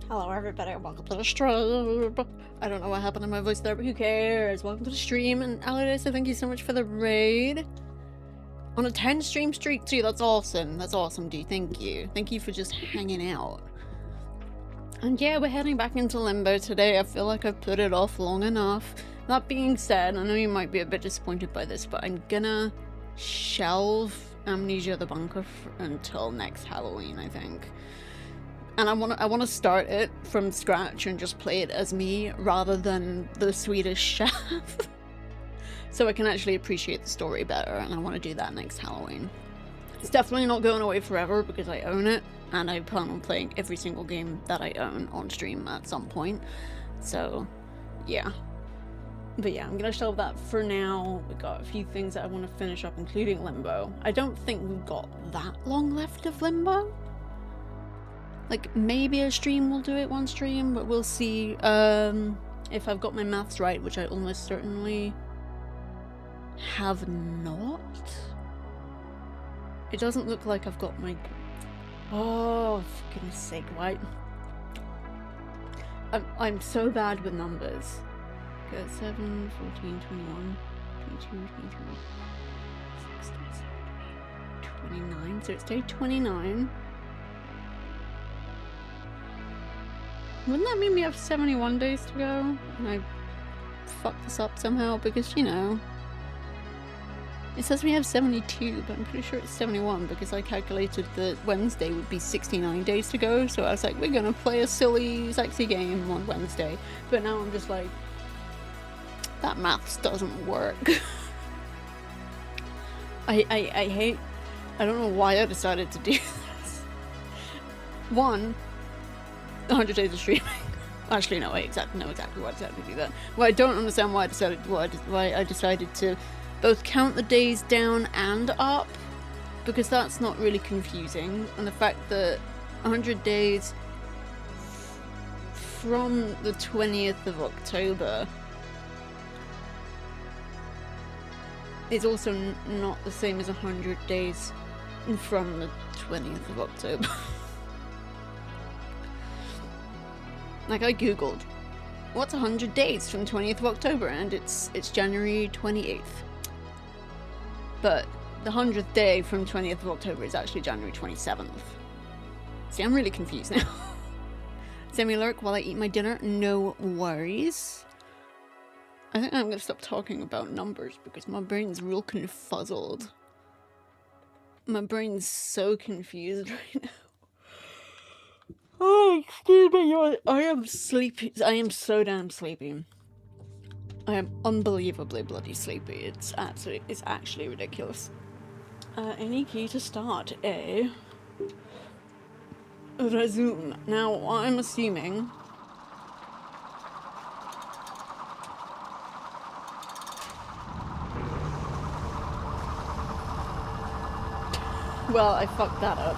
Hello everybody, welcome to the stream. I don't know what happened to my voice there, but who cares? Welcome to the stream, and Allardyce, thank you so much for the raid. On a 10 stream streak too, that's awesome. That's awesome, dude. Thank you. Thank you for just hanging out. And yeah, we're heading back into Limbo today. I feel like I've put it off long enough. That being said, I know you might be a bit disappointed by this, but I'm gonna shelve Amnesia the Bunker until next Halloween, I think. And I want to start it from scratch and just play it as me rather than the Swedish chef. So I can actually appreciate the story better, and I want to do that next Halloween. It's definitely not going away forever because I own it, and I plan on playing every single game that I own on stream at some point. So, yeah. But yeah, I'm gonna shelve that for now. We've got a few things that I want to finish up, including Limbo. I don't think we've got that long left of Limbo. Like, maybe a stream will do it, one stream, but we'll see. If I've got my maths right, which I almost certainly have not. It doesn't look like I've got my... Oh, for goodness sake, why? I'm so bad with numbers. Okay, 7, 14, 21, 22, 23, 16, 17, 29. So it's day 29. Wouldn't that mean we have 71 days to go? And I fucked this up somehow because, you know, it says we have 72, but I'm pretty sure it's 71 because I calculated that Wednesday would be 69 days to go. So I was like, we're gonna play a silly, sexy game on Wednesday. But now I'm just like, that maths doesn't work. I hate, I don't know why I decided to do this. One, 100 days of streaming. Actually, no, I know exactly why I decided to do that. Well, I don't understand why I decided to both count the days down and up, because that's not really confusing. And the fact that 100 days from the 20th of October is also not the same as 100 days from the 20th of October. Like, I googled, what's 100 days from 20th of October? And it's January 28th. But the 100th day from 20th of October is actually January 27th. See, I'm really confused now. Send me a lurk while I eat my dinner, no worries. I think I'm gonna stop talking about numbers because my brain's real confuzzled. My brain's so confused right now. Oh, excuse me, I am sleepy. I am so damn sleepy. I am unbelievably bloody sleepy. It's actually ridiculous. Any key to start, eh? Resume. Now, I'm assuming... Well, I fucked that up.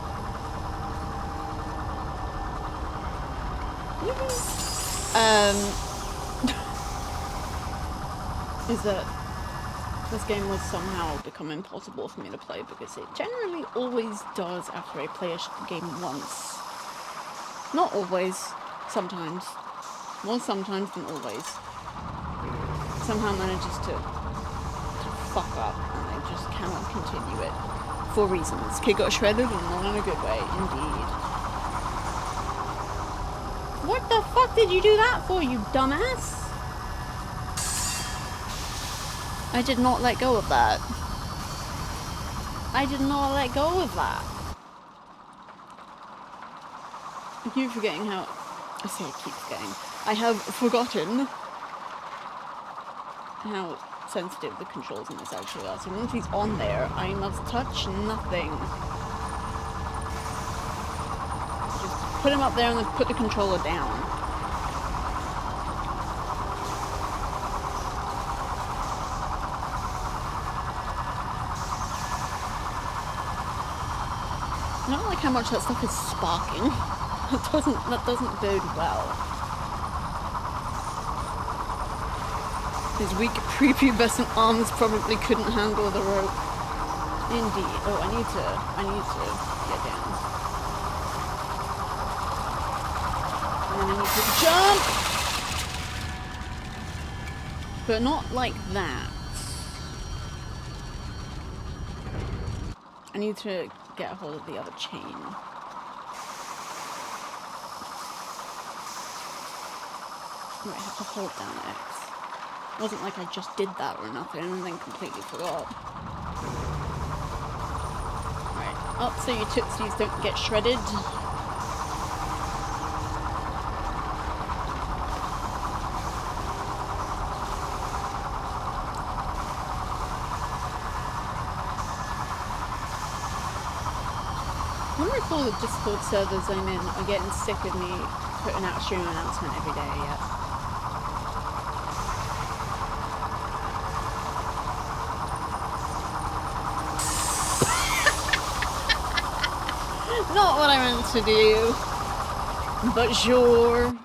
Is that this game will somehow become impossible for me to play because it generally always does after I play a game once. Not always, sometimes. More sometimes than always. Somehow manages to fuck up and I just cannot continue it. For reasons. Kid got shredded and not in a good way, indeed. What the fuck did you do that for, you dumbass? I did not let go of that. I did not let go of that. I keep forgetting how... I say I keep forgetting. I have forgotten how sensitive the controls in this actually are. So once he's on there, I must touch nothing. Just put him up there and then put the controller down. I don't like how much that stuff is sparking. That doesn't bode well. His weak prepubescent arms probably couldn't handle the rope. Indeed. Oh, I need to get down. And then I need to jump! But not like that. I need to get a hold of the other chain. Oh, I have to hold down X. It wasn't like I just did that or nothing and then completely forgot. Right, up so your tootsies don't get shredded. I wonder if all the Discord servers I'm in are getting sick of me putting out a stream announcement every day yet. Not what I meant to do, but sure.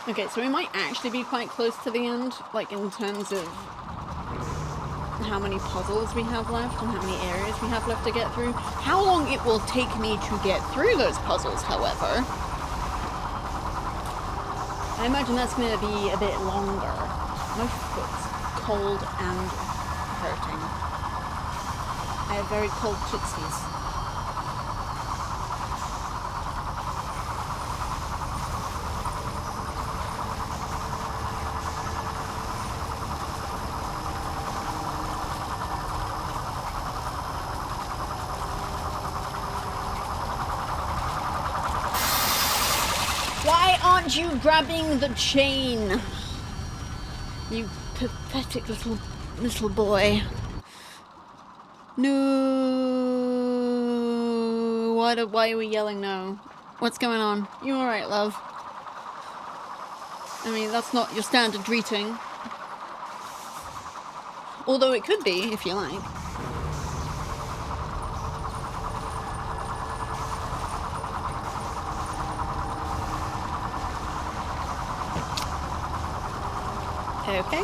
Okay, so we might actually be quite close to the end, like in terms of how many puzzles we have left and how many areas we have left to get through. How long it will take me to get through those puzzles, however, I imagine that's going to be a bit longer. My foot's cold and hurting. I have very cold tootsies. Why aren't you grabbing the chain? You pathetic little boy. No. Why are we yelling no? What's going on? You alright, love? I mean, that's not your standard greeting. Although it could be, if you like. Okay.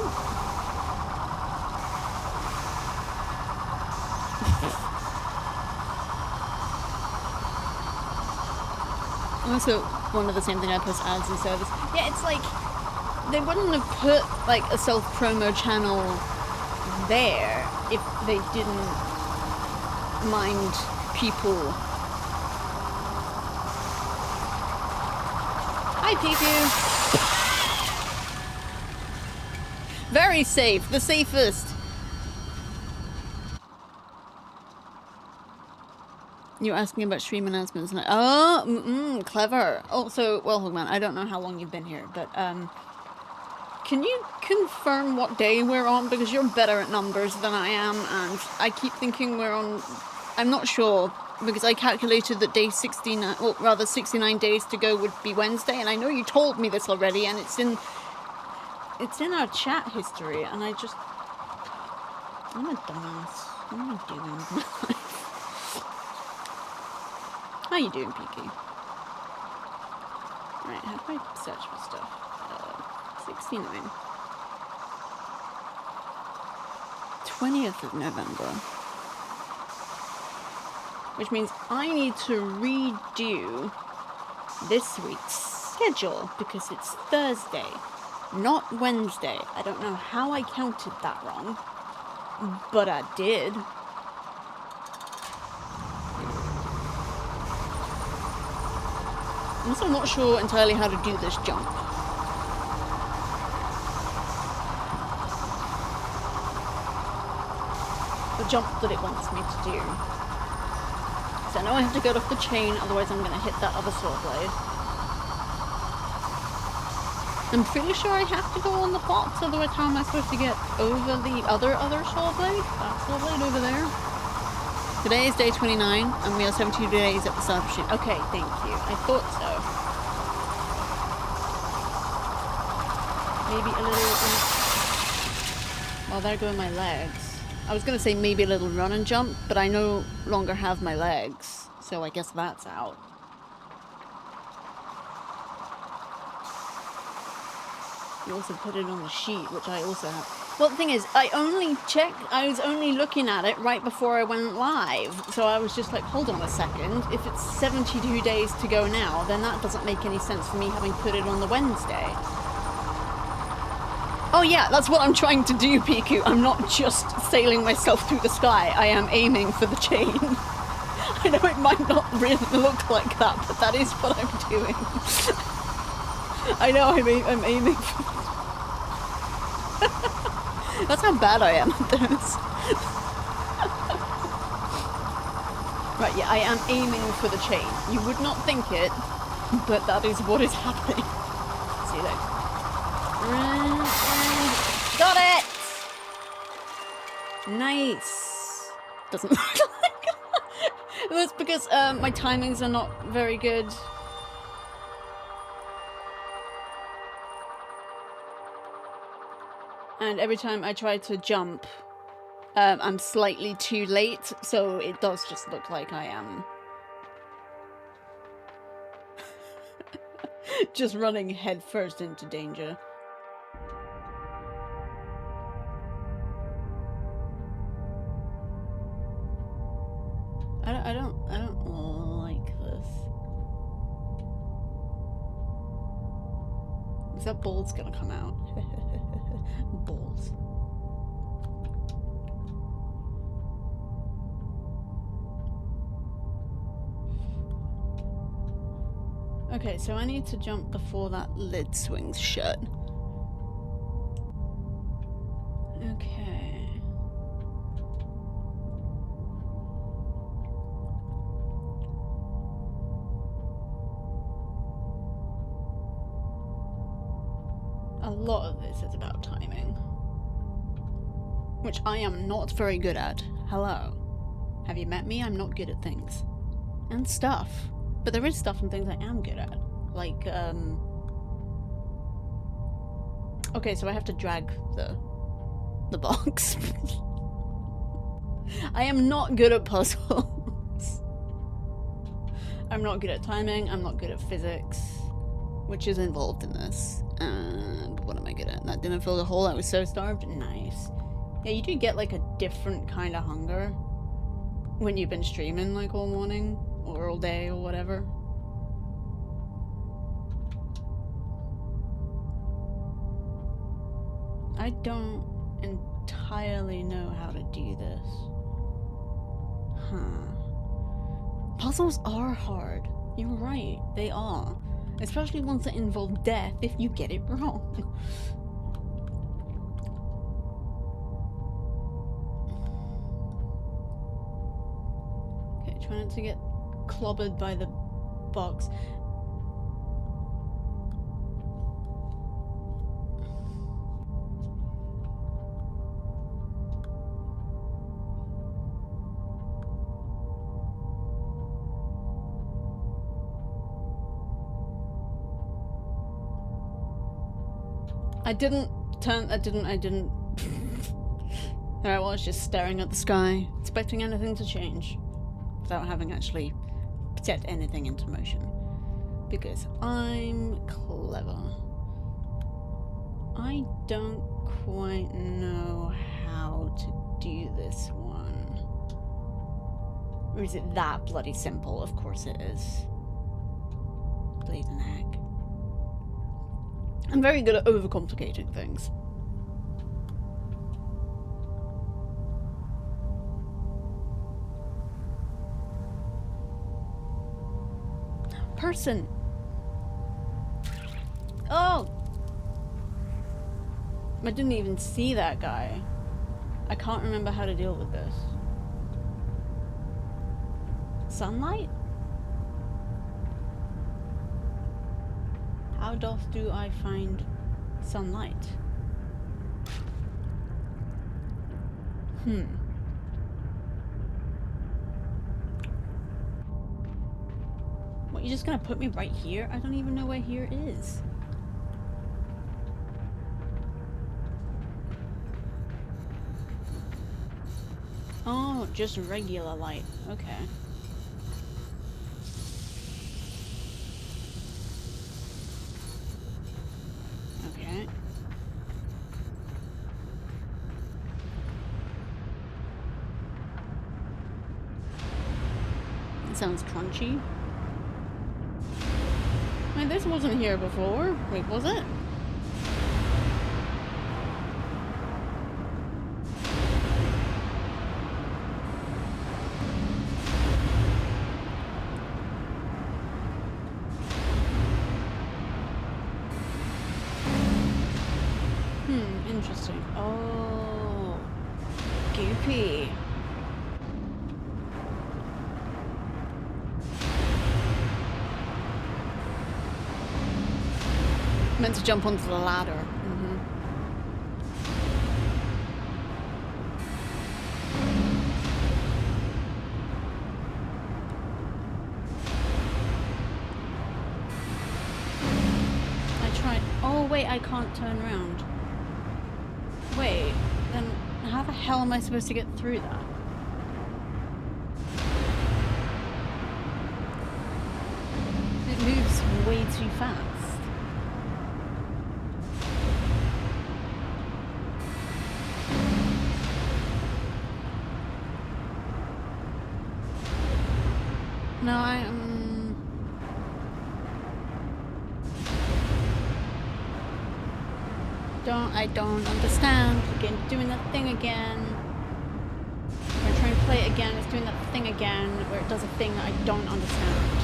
Also, one of the same thing I post ads and service. Yeah, it's like, they wouldn't have put, like, a self-promo channel there if they didn't mind people. Hi, Piku! Very safe, the safest. You're asking about stream announcements. And oh, clever. Also, well, Hogman, I don't know how long you've been here, but can you confirm what day we're on? Because you're better at numbers than I am, and I keep thinking we're on. I'm not sure because I calculated that day 69, well, rather 69 days to go would be Wednesday, and I know you told me this already, and it's in our chat history, and I'm a dumbass. What am I doing with my life? How you doing, Peaky? Right, how do I search for stuff? 69. 20th of November. Which means I need to redo this week's schedule because it's Thursday, not Wednesday. I don't know how I counted that wrong, but I did. I'm also not sure entirely how to do this jump. The jump that it wants me to do. So I know I have to get off the chain, otherwise I'm going to hit that other saw blade. I'm pretty sure I have to go on the box, otherwise how am I supposed to get over the other saw blade? That saw blade over there. Today is day 29, and we are 72 days at the start of the shoot. Okay, thank you. I thought so. Maybe a little... Well, there go my legs. I was going to say maybe a little run and jump, but I no longer have my legs, so I guess that's out. You also put it on the sheet, which I also have. Well, the thing is, I was only looking at it right before I went live, so I was just like, hold on a second, if it's 72 days to go now, then that doesn't make any sense for me having put it on the Wednesday. Oh yeah, that's what I'm trying to do, Piku. I'm not just sailing myself through the sky. I am aiming for the chain. I know it might not really look like that, but that is what I'm doing. I know I'm aiming for... That's how bad I am at this. Right, yeah, I am aiming for the chain. You would not think it, but that is what is happening. See there. Got it! Nice. Doesn't look like that's because my timings are not very good. And every time I try to jump, I'm slightly too late, so it does just look like I am just running headfirst into danger. I don't like this. Is that ball's gonna come out? Balls. Okay, so I need to jump before that lid swings shut. Okay. A lot of this is about timing, which I am not very good at. Hello. Have you met me? I'm not good at things. And stuff. But there is stuff and things I am good at. Like, okay, so I have to drag the box. I am not good at puzzles. I'm not good at timing, I'm not good at physics, which is involved in this. And what am I good at? That didn't fill the hole, I was so starved. Nice. Yeah, you do get like a different kind of hunger when you've been streaming like all morning or all day or whatever. I don't entirely know how to do this. Huh. Puzzles are hard. You're right, they are. Especially ones that involve death if you get it wrong. Okay, try not to get clobbered by the box. I didn't. Alright, well, I was just staring at the sky, expecting anything to change, without having actually set anything into motion. Because I'm clever. I don't quite know how to do this one. Or is it that bloody simple? Of course it is. Bleeding heck. I'm very good at overcomplicating things. Person! Oh! I didn't even see that guy. I can't remember how to deal with this. Sunlight? How doth do I find sunlight? What, you're just gonna put me right here? I don't even know where here is. Oh, just regular light. Okay. Okay. It sounds crunchy. Wait, this wasn't here before. Wait, was it? Interesting. Oh, goopy. Meant to jump onto the ladder. I tried. Oh wait, I can't turn around. Wait, then how the hell am I supposed to get through that? It moves way too fast. No, I don't understand. Again, doing that thing again. We're trying to play it again, it's doing that thing again, where it does a thing that I don't understand.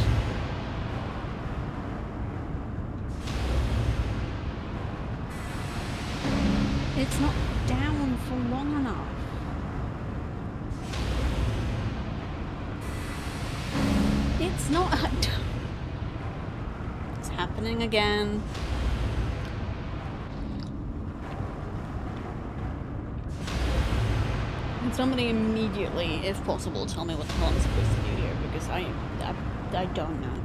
It's not down for long enough. It's not. It's happening again. Can somebody immediately, if possible, tell me what the hell I'm supposed to do here, because I don't know.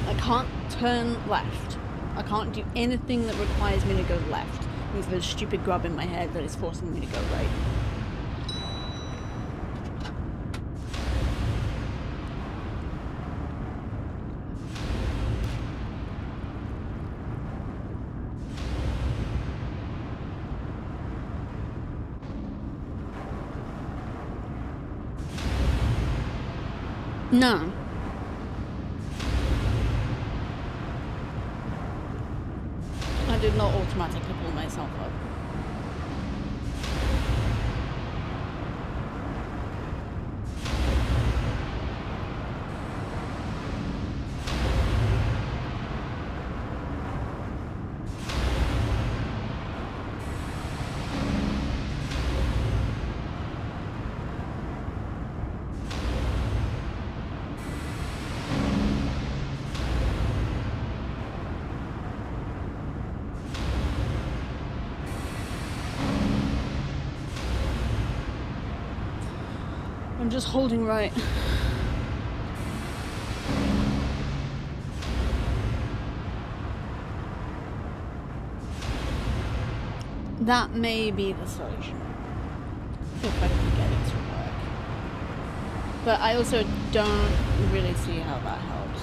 I can't turn left. I can't do anything that requires me to go left. Because there's a stupid grub in my head that is forcing me to go right. No. I did not automatically pull myself up. I'm just holding right. That may be the solution. If I can get it to work. But I also don't really see how that helps.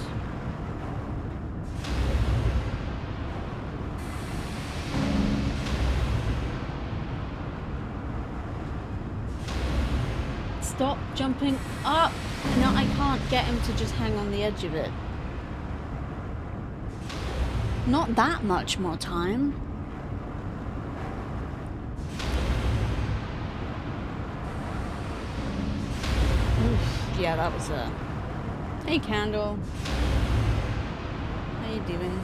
Stop jumping up! No, I can't get him to just hang on the edge of it. Not that much more time. Oof, yeah, that was a... Hey, Candle. How you doing?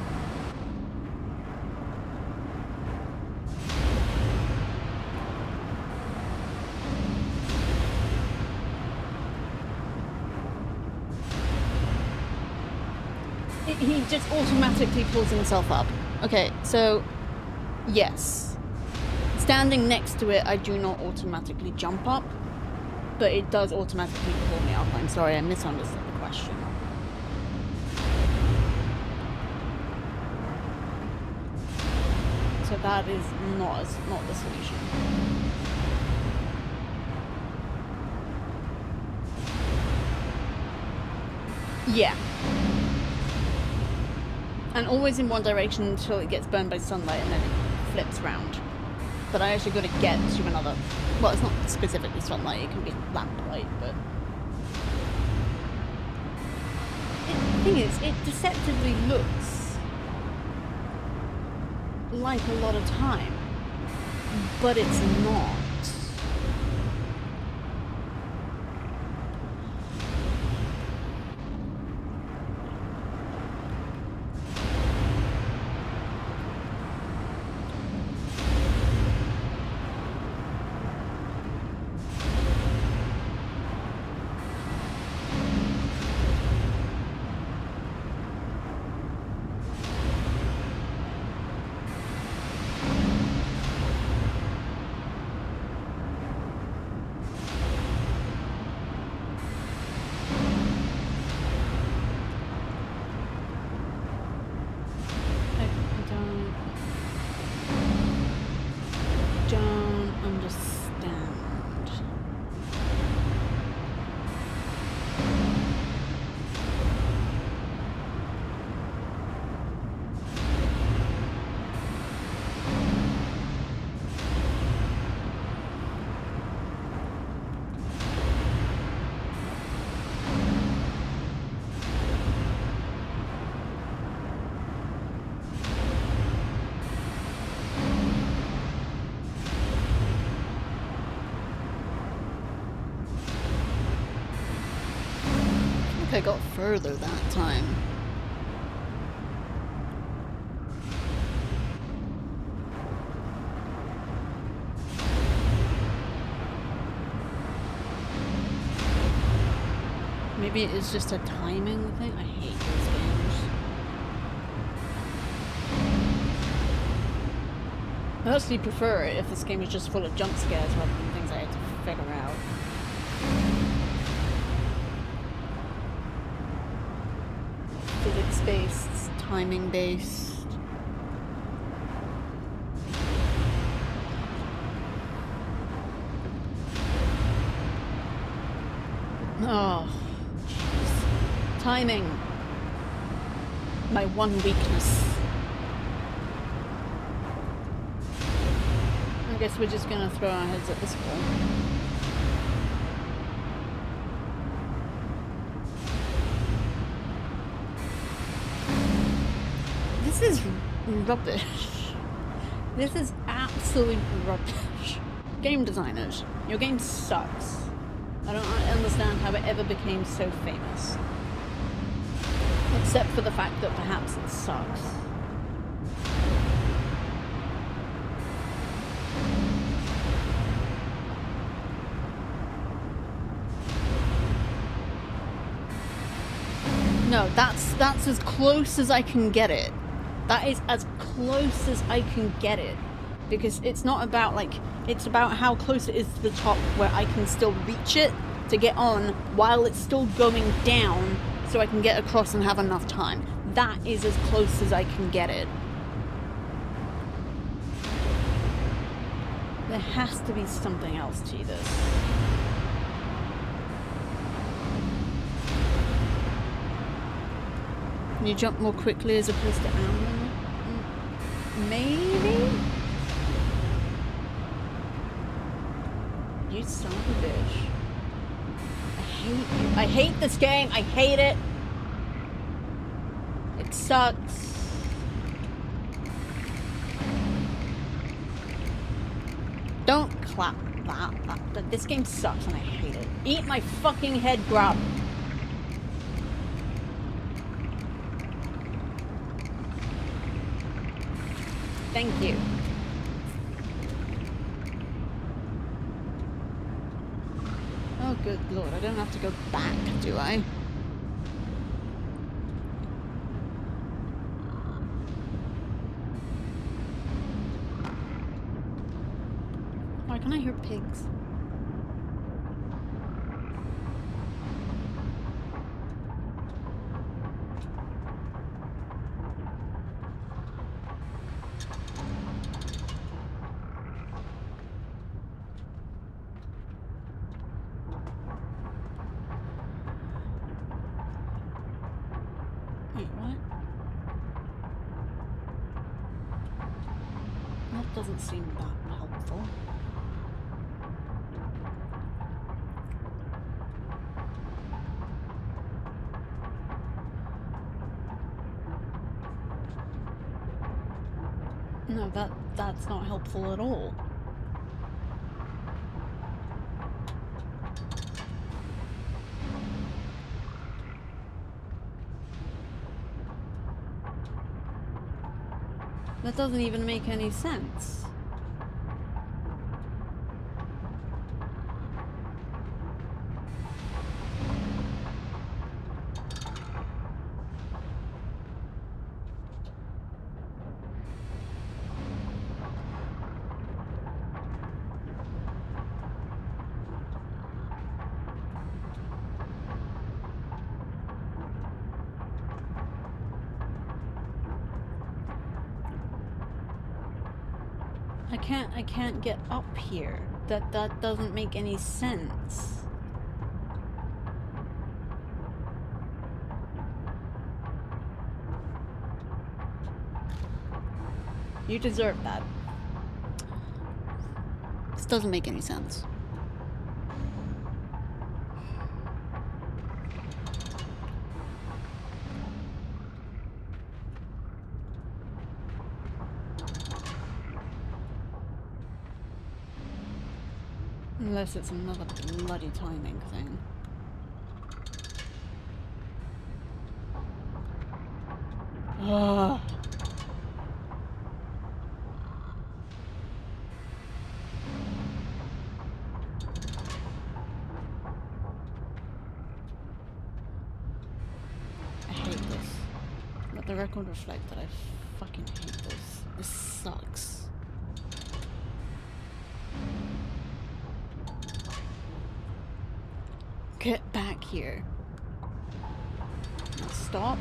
He just automatically pulls himself up. Okay, so yes. Standing next to it, I do not automatically jump up, but it does automatically pull me up. I'm sorry, I misunderstood the question. So that is not the solution. Yeah. And always in one direction until it gets burned by sunlight and then it flips round. But I actually got to get to another... Well, it's not specifically sunlight, it can be lamplight, but... The thing is, it deceptively looks like a lot of time, but it's not. I got further that time. Maybe it is just a timing thing. I hate those games. I actually prefer it if this game was just full of jump scares rather than things I had to figure out. Physics-based, timing-based. Oh, jeez. Timing. My one weakness. I guess we're just gonna throw our heads at this wall. This is rubbish. This is absolute rubbish. Game designers, your game sucks. I don't understand how it ever became so famous. Except for the fact that perhaps it sucks. No, that's as close as I can get it. That is as close as I can get it. Because it's not about, like, it's about how close it is to the top where I can still reach it to get on while it's still going down so I can get across and have enough time. That is as close as I can get it. There has to be something else to this. Can you jump more quickly as opposed to ambling? Maybe? You son of a bitch. I hate you. I hate this game. I hate it. It sucks. Don't clap that. This game sucks and I hate it. Eat my fucking head, grub. Thank you. Oh, good lord. I don't have to go back, do I? Why can I hear pigs? Wait, what? That doesn't seem that helpful. No, that's not helpful at all. That doesn't even make any sense. I can't get up here. That doesn't make any sense. You deserve that. This doesn't make any sense. Unless it's another bloody timing thing. Ugh. I hate this. Let the record reflect that I fucking hate this. This sucks. Get back here. Stop.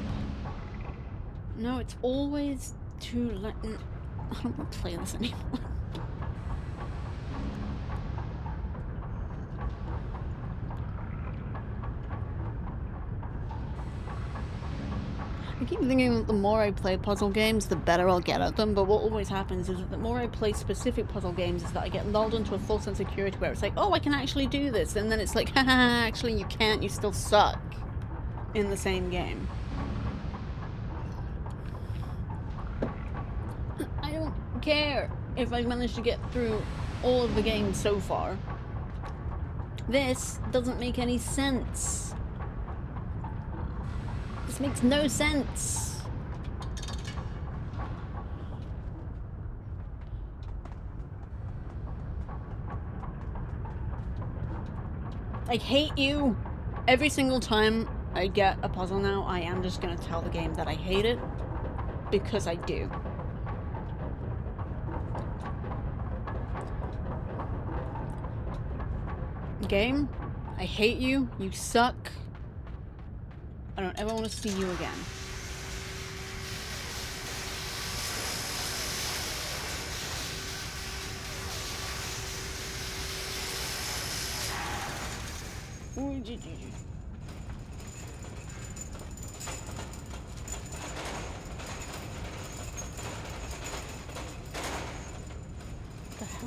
No, it's always too late. I don't want to play this anymore. I keep thinking that the more I play puzzle games, the better I'll get at them, but what always happens is that the more I play specific puzzle games is that I get lulled into a false sense of security where it's like, oh, I can actually do this, and then it's like, haha, actually you can't, you still suck in the same game. I don't care if I've managed to get through all of the games so far. This doesn't make any sense. This makes no sense. I hate you. Every single time I get a puzzle now, I am just gonna tell the game that I hate it. Because I do. Game, I hate you. You suck. I don't ever want to see you again.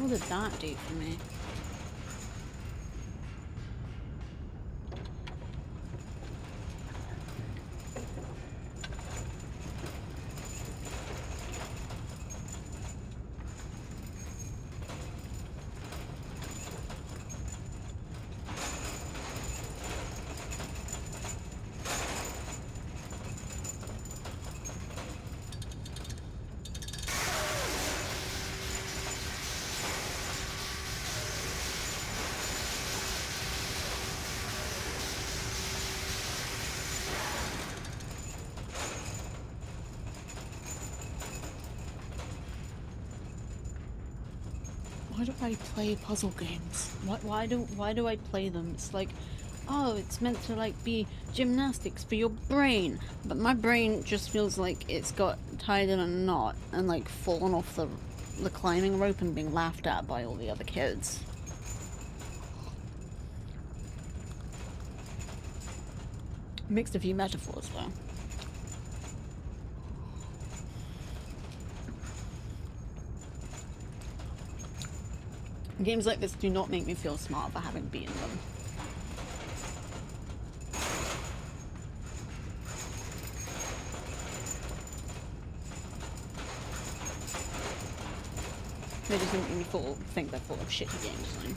hell did that do for me? Why do I play puzzle games? Why do I play them? It's like, oh, it's meant to like be gymnastics for your brain, but my brain just feels like it's got tied in a knot and like fallen off the climbing rope and being laughed at by all the other kids. Mixed a few metaphors though. Games like this do not make me feel smart for having beaten them. They just make me think they're full of shitty game design.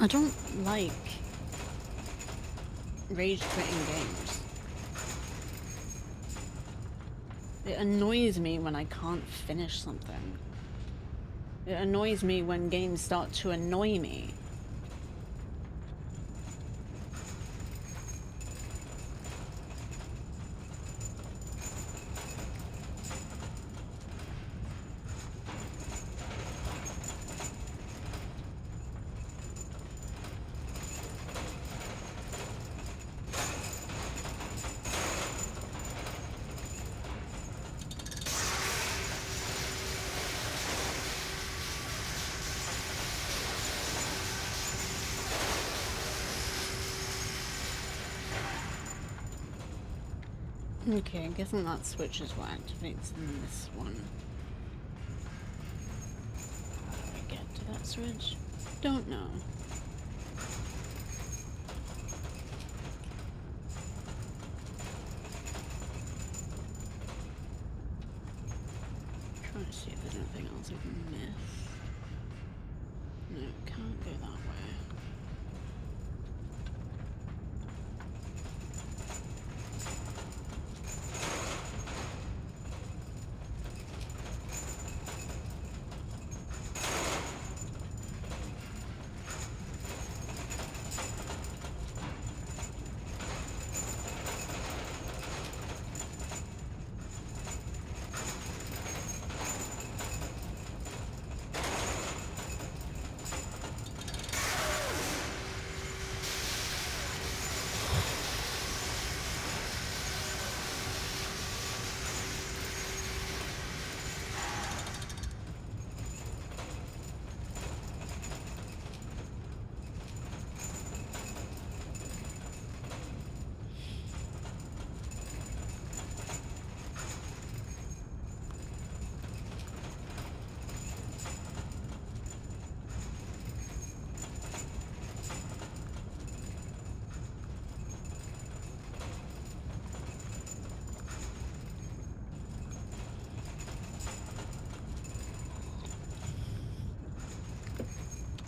I don't like rage quitting games. It annoys me when I can't finish something. It annoys me when games start to annoy me. Okay, I'm guessing that switch is what activates in this one. How do I get to that switch? Don't know. Trying to see if there's anything else I can miss. No, can't go that way.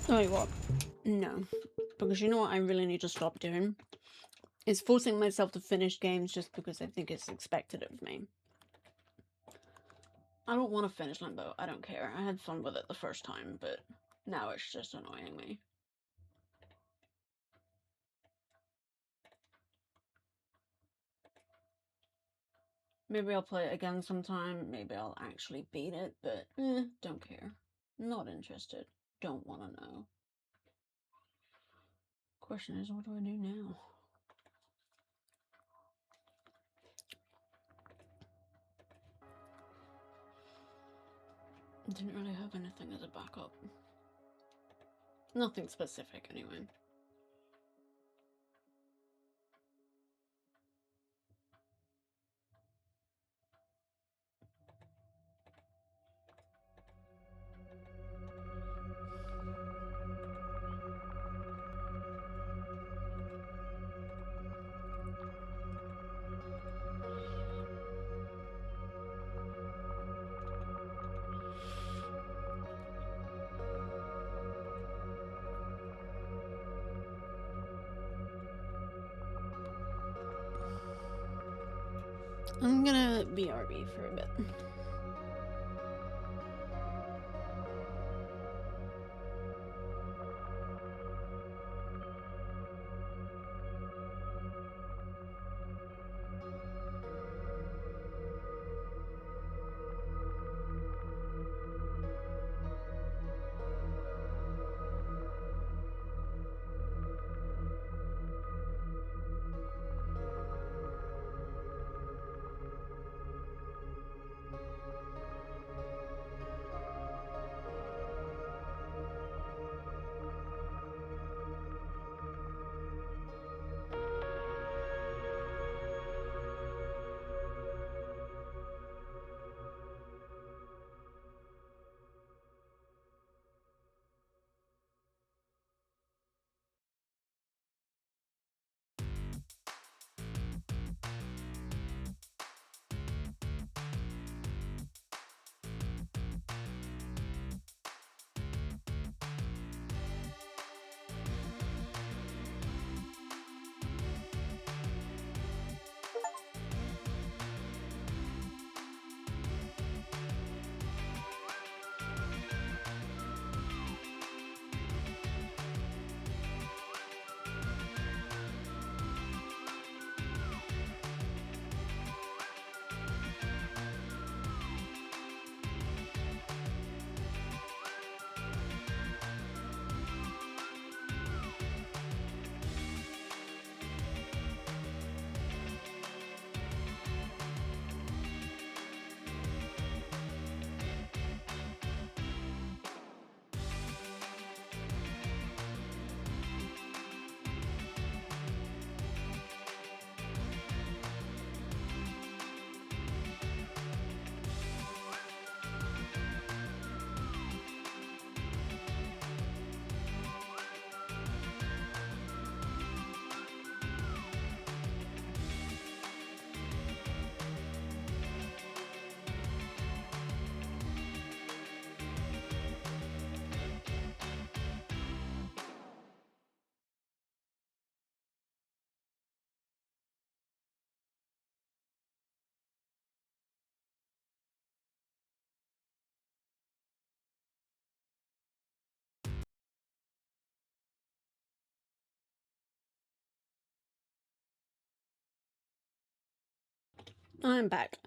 Tell you what, no. Because you know what I really need to stop doing? Is forcing myself to finish games just because I think it's expected of me. I don't want to finish Limbo. I don't care. I had fun with it the first time, but now it's just annoying me. Maybe I'll play it again sometime. Maybe I'll actually beat it, but don't care. Not interested. Don't want to know. Question is, what do I do now? I didn't really have anything as a backup. Nothing specific, anyway. I'm gonna BRB for a bit. I'm back.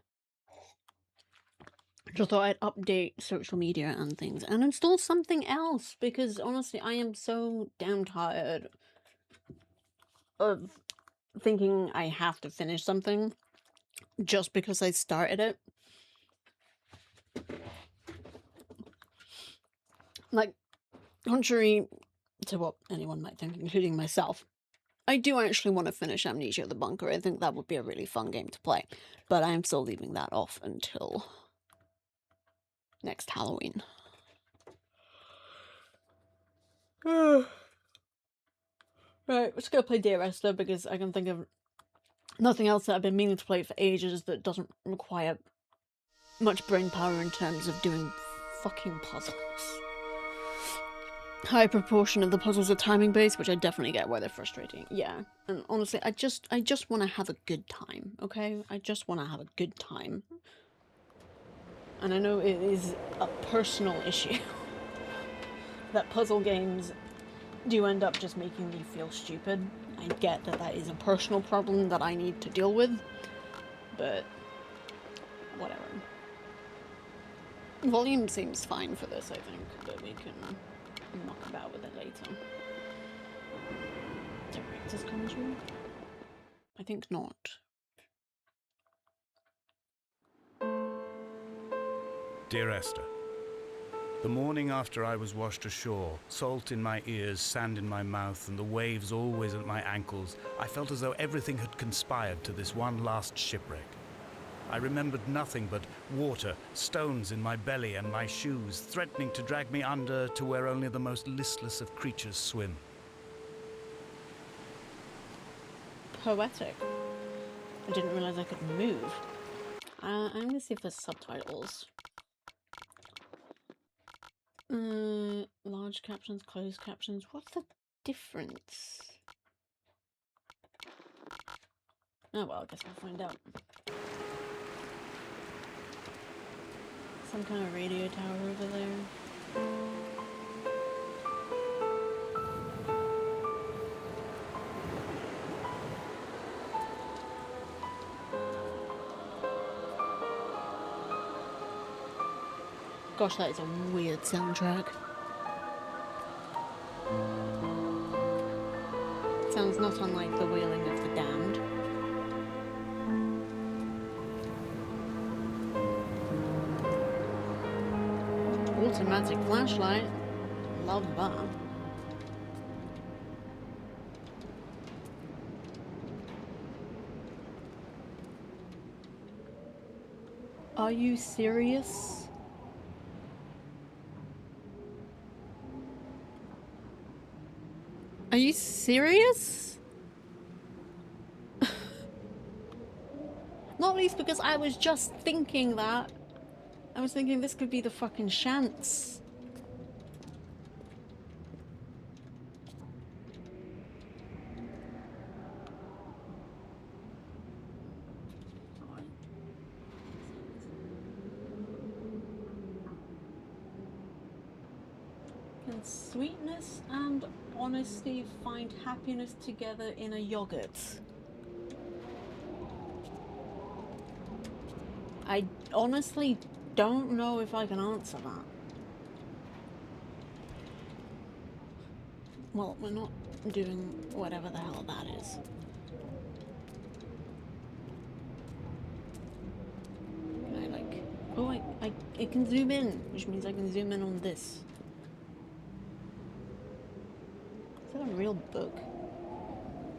Just thought I'd update social media and things and install something else because honestly I am so damn tired of thinking I have to finish something just because I started it. Like, contrary to what anyone might think, including myself, I do actually want to finish Amnesia the Bunker. I think that would be a really fun game to play, but I am still leaving that off until next Halloween. Right, let's go play Dear Esther because I can think of nothing else that I've been meaning to play for ages that doesn't require much brain power in terms of doing fucking puzzles. High proportion of the puzzles are timing based, which I definitely get why they're frustrating. Yeah, and honestly, I just want to have a good time, okay? I just want to have a good time. and I know it is a personal issue, that puzzle games do end up just making me feel stupid. I get that that is a personal problem that I need to deal with, but whatever. Volume seems fine for this, I think, but we can muck about with it later. Director's commentary? I think not. Dear Esther, the morning after I was washed ashore, salt in my ears, sand in my mouth, and the waves always at my ankles, I felt as though everything had conspired to this one last shipwreck. I remembered nothing but water, stones in my belly and my shoes, threatening to drag me under to where only the most listless of creatures swim. Poetic. I didn't realize I could move. I'm gonna see if there's subtitles. Large captions, closed captions. What's the difference? Oh well, I guess we'll find out. Some kind of radio tower over there. Gosh, that is a weird soundtrack. Sounds not unlike the wailing of the damned. Automatic flashlight. Love that. Are you serious? Are you serious? Not least because I was just thinking that. I was thinking this could be the fucking chance. Can sweetness and honesty find happiness together in a yogurt? I honestly don't know if I can answer that. Well, we're not doing whatever the hell that is. Can I like... Oh, it can zoom in, which means I can zoom in on this. Is that a real book?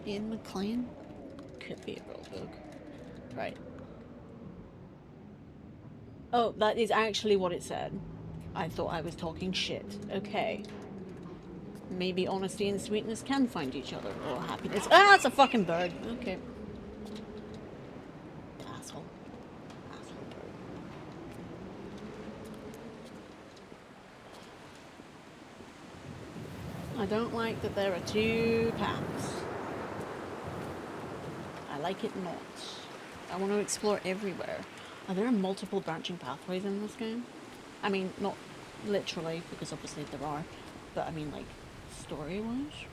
Ian McLean? Could be a real book. Right. Oh, that is actually what it said. I thought I was talking shit. Okay. Maybe honesty and sweetness can find each other, or happiness. Ah, it's a fucking bird. Okay. Asshole. Asshole bird. I don't like that there are two paths. I like it not. I want to explore everywhere. Are there multiple branching pathways in this game? I mean, not literally, because obviously there are, but I mean, like, story-wise?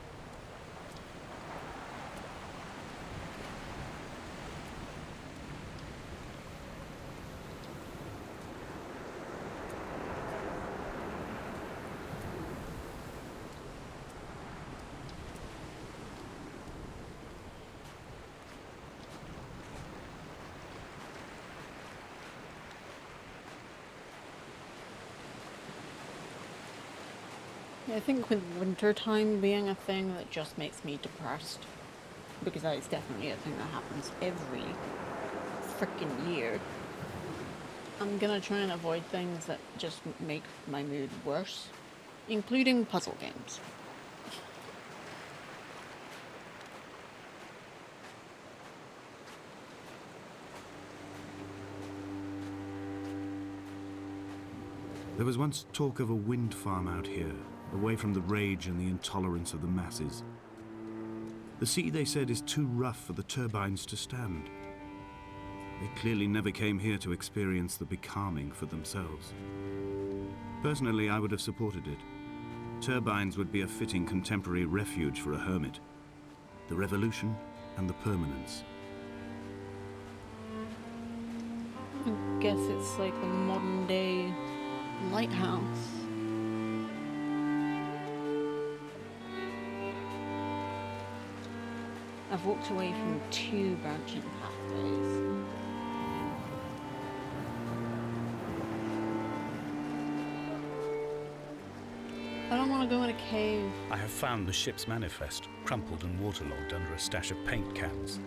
I think with wintertime being a thing, that just makes me depressed. Because that is definitely a thing that happens every frickin' year. I'm gonna try and avoid things that just make my mood worse. Including puzzle games. There was once talk of a wind farm out here, away from the rage and the intolerance of the masses. The sea, they said, is too rough for the turbines to stand. They clearly never came here to experience the becalming for themselves. Personally, I would have supported it. Turbines would be a fitting contemporary refuge for a hermit. The revolution and the permanence. I guess it's like the modern day lighthouse. I've walked away from 2 branching pathways. I don't want to go in a cave. I have found the ship's manifest, crumpled and waterlogged under a stash of paint cans.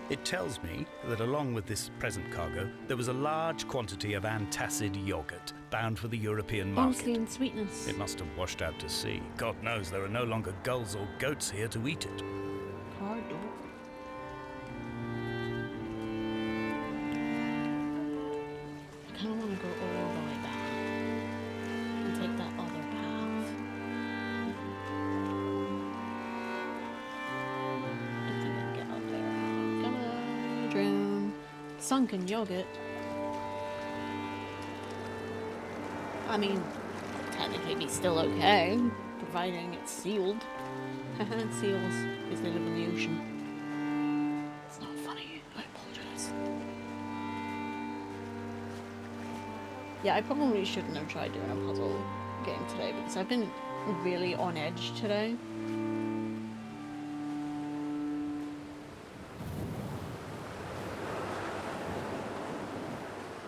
It tells me that along with this present cargo, there was a large quantity of antacid yogurt bound for the European market. Honestly, and sweetness. It must have washed out to sea. God knows there are no longer gulls or goats here to eat it. Car door. I kind of want to go all the way back and take that other path. I don't think I can get up there. I'm gonna drown. Sunken yogurt. I mean, technically be still okay, providing it's sealed. It seals because they live in the ocean. It's not funny. I apologize. Yeah, I probably shouldn't have tried doing a puzzle game today because I've been really on edge today.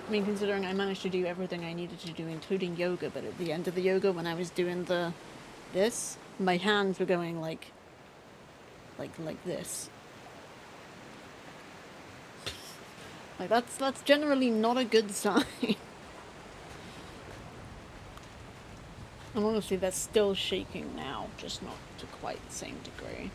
I mean, considering I managed to do everything I needed to do, including yoga, but at the end of the yoga, when I was doing this, my hands were going like this. Like that's generally not a good sign. And honestly, that's still shaking now, just not to quite the same degree.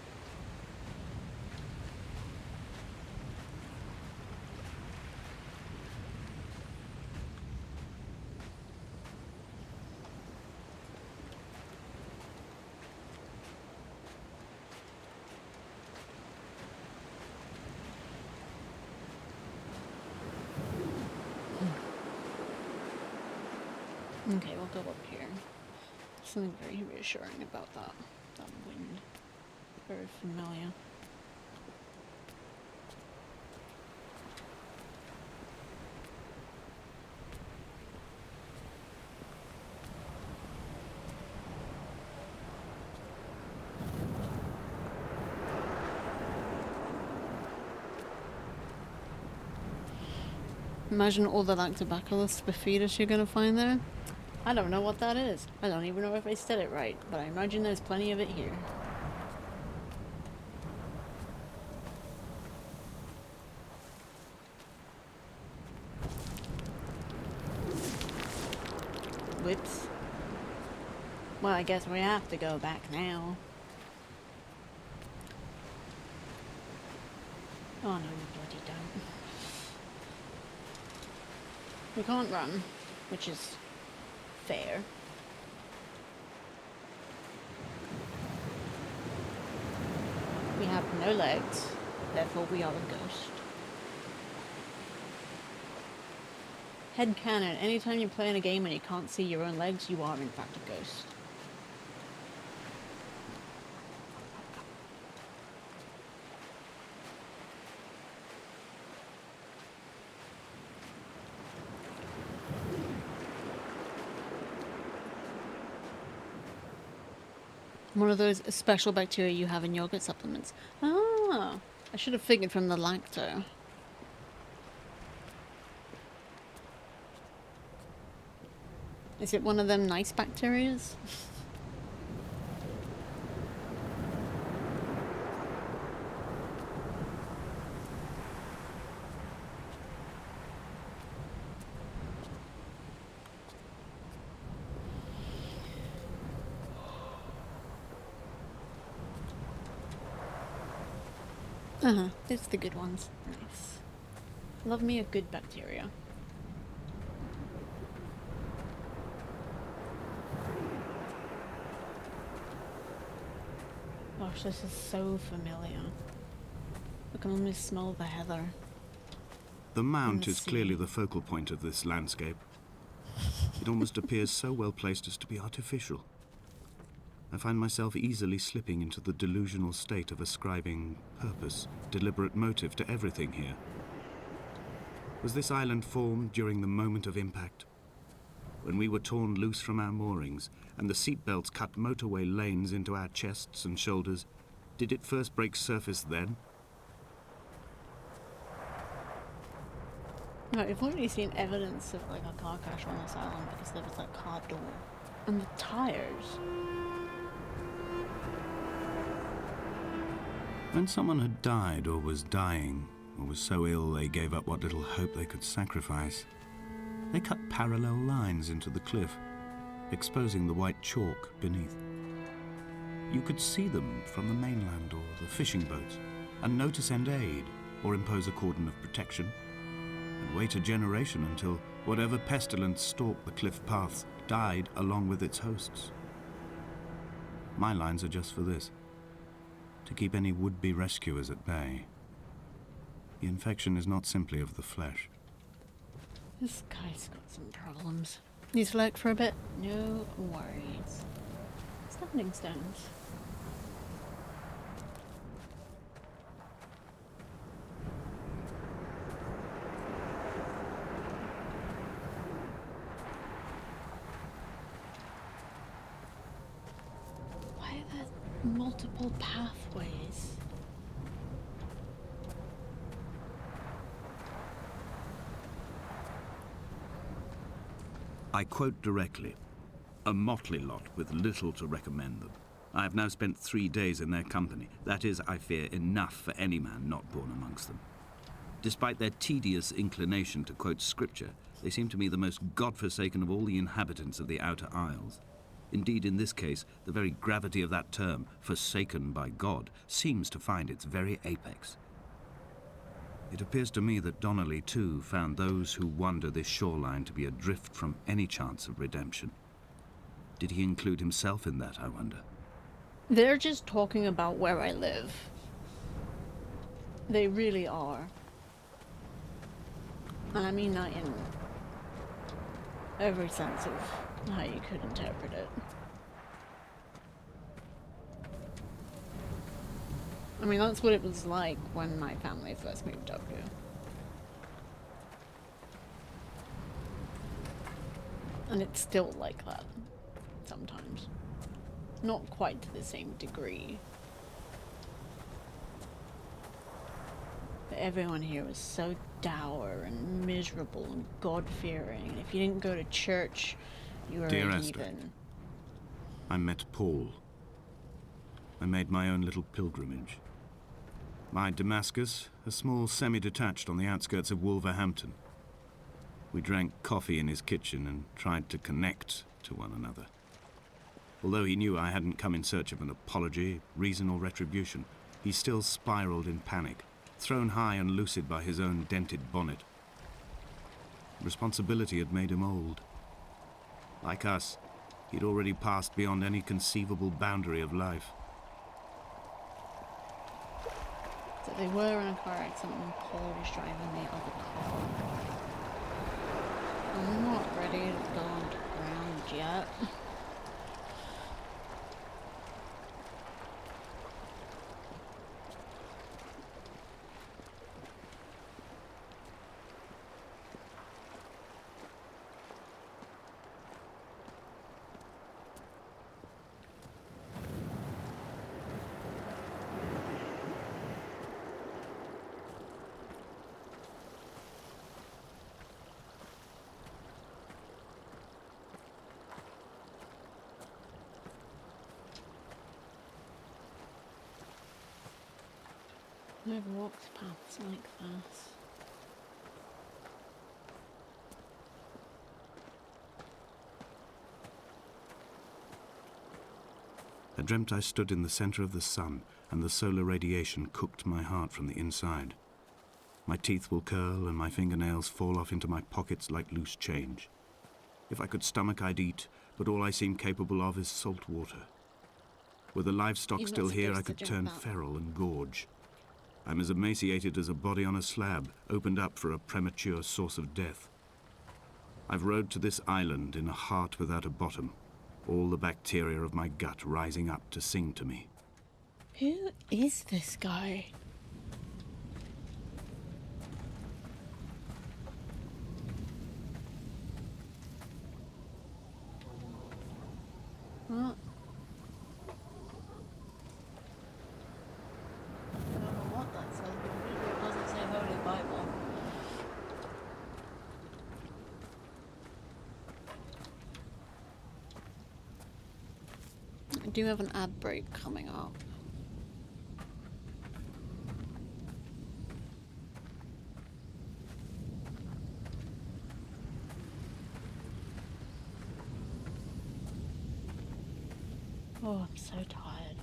Okay, we'll go up here. Something very reassuring about that wind. Very familiar. Imagine all the lactobacillus bifidus you're gonna find there. I don't know what that is. I don't even know if I said it right, but I imagine there's plenty of it here. Whoops. Well, I guess we have to go back now. Oh no, you bloody don't. We can't run, which is fair. We have no legs, therefore we are a ghost. Headcanon, anytime you play in a game and you can't see your own legs, you are in fact a ghost. One of those special bacteria you have in yogurt supplements. Ah, I should have figured from the lacto. Is it one of them nice bacterias? It's the good ones. Nice. Love me a good bacteria. Gosh, this is so familiar. I can almost smell the heather. The mount the is clearly sea. the focal point of this landscape. It almost appears so well placed as to be artificial. I find myself easily slipping into the delusional state of ascribing purpose, deliberate motive to everything here. Was this island formed during the moment of impact? When we were torn loose from our moorings and the seatbelts cut motorway lanes into our chests and shoulders, did it first break surface then? No, we've already seen evidence of like a car crash on this island because there was that car door. And the tires. When someone had died or was dying, or was so ill they gave up what little hope they could sacrifice, they cut parallel lines into the cliff, exposing the white chalk beneath. You could see them from the mainland or the fishing boats, and know to send aid or impose a cordon of protection, and wait a generation until whatever pestilence stalked the cliff paths died along with its hosts. My lines are just for this, to keep any would-be rescuers at bay. The infection is not simply of the flesh. This guy's got some problems. He's lurked for a bit. No worries. Standing stones. Why are there multiple pathways? I quote directly, "A motley lot with little to recommend them. I have now spent 3 days in their company. That is, I fear, enough for any man not born amongst them. Despite their tedious inclination to quote scripture, they seem to me the most godforsaken of all the inhabitants of the outer isles. Indeed, in this case, the very gravity of that term, forsaken by God, seems to find its very apex. It appears to me that Donnelly, too, found those who wander this shoreline to be adrift from any chance of redemption. Did he include himself in that, I wonder? They're just talking about where I live. They really are. And I mean that in every sense of how you could interpret it. I mean, that's what it was like when my family first moved up here. And it's still like that, sometimes. Not quite to the same degree. But everyone here was so dour and miserable and God-fearing. If you didn't go to church, you were Dear a Esther, heathen. I met Paul. I made my own little pilgrimage. My Damascus, a small semi-detached on the outskirts of Wolverhampton. We drank coffee in his kitchen and tried to connect to one another. Although he knew I hadn't come in search of an apology, reason or retribution, he still spiraled in panic, thrown high and lucid by his own dented bonnet. Responsibility had made him old. Like us, he'd already passed beyond any conceivable boundary of life. So they were in a car accident and Paul was driving the other car. I'm not ready to go on the ground yet. I've walked paths like this. I dreamt I stood in the center of the sun, and the solar radiation cooked my heart from the inside. My teeth will curl and my fingernails fall off into my pockets like loose change. If I could stomach, I'd eat, but all I seem capable of is salt water. Were the livestock You're not still here, I supposed to could drink turn that. feral and gorge. I'm as emaciated as a body on a slab, opened up for a premature source of death. I've rowed to this island in a heart without a bottom, all the bacteria of my gut rising up to sing to me. Who is this guy? What? I don't know what that says, but it doesn't say Holy Bible. I do have an ad break coming up. Oh, I'm so tired.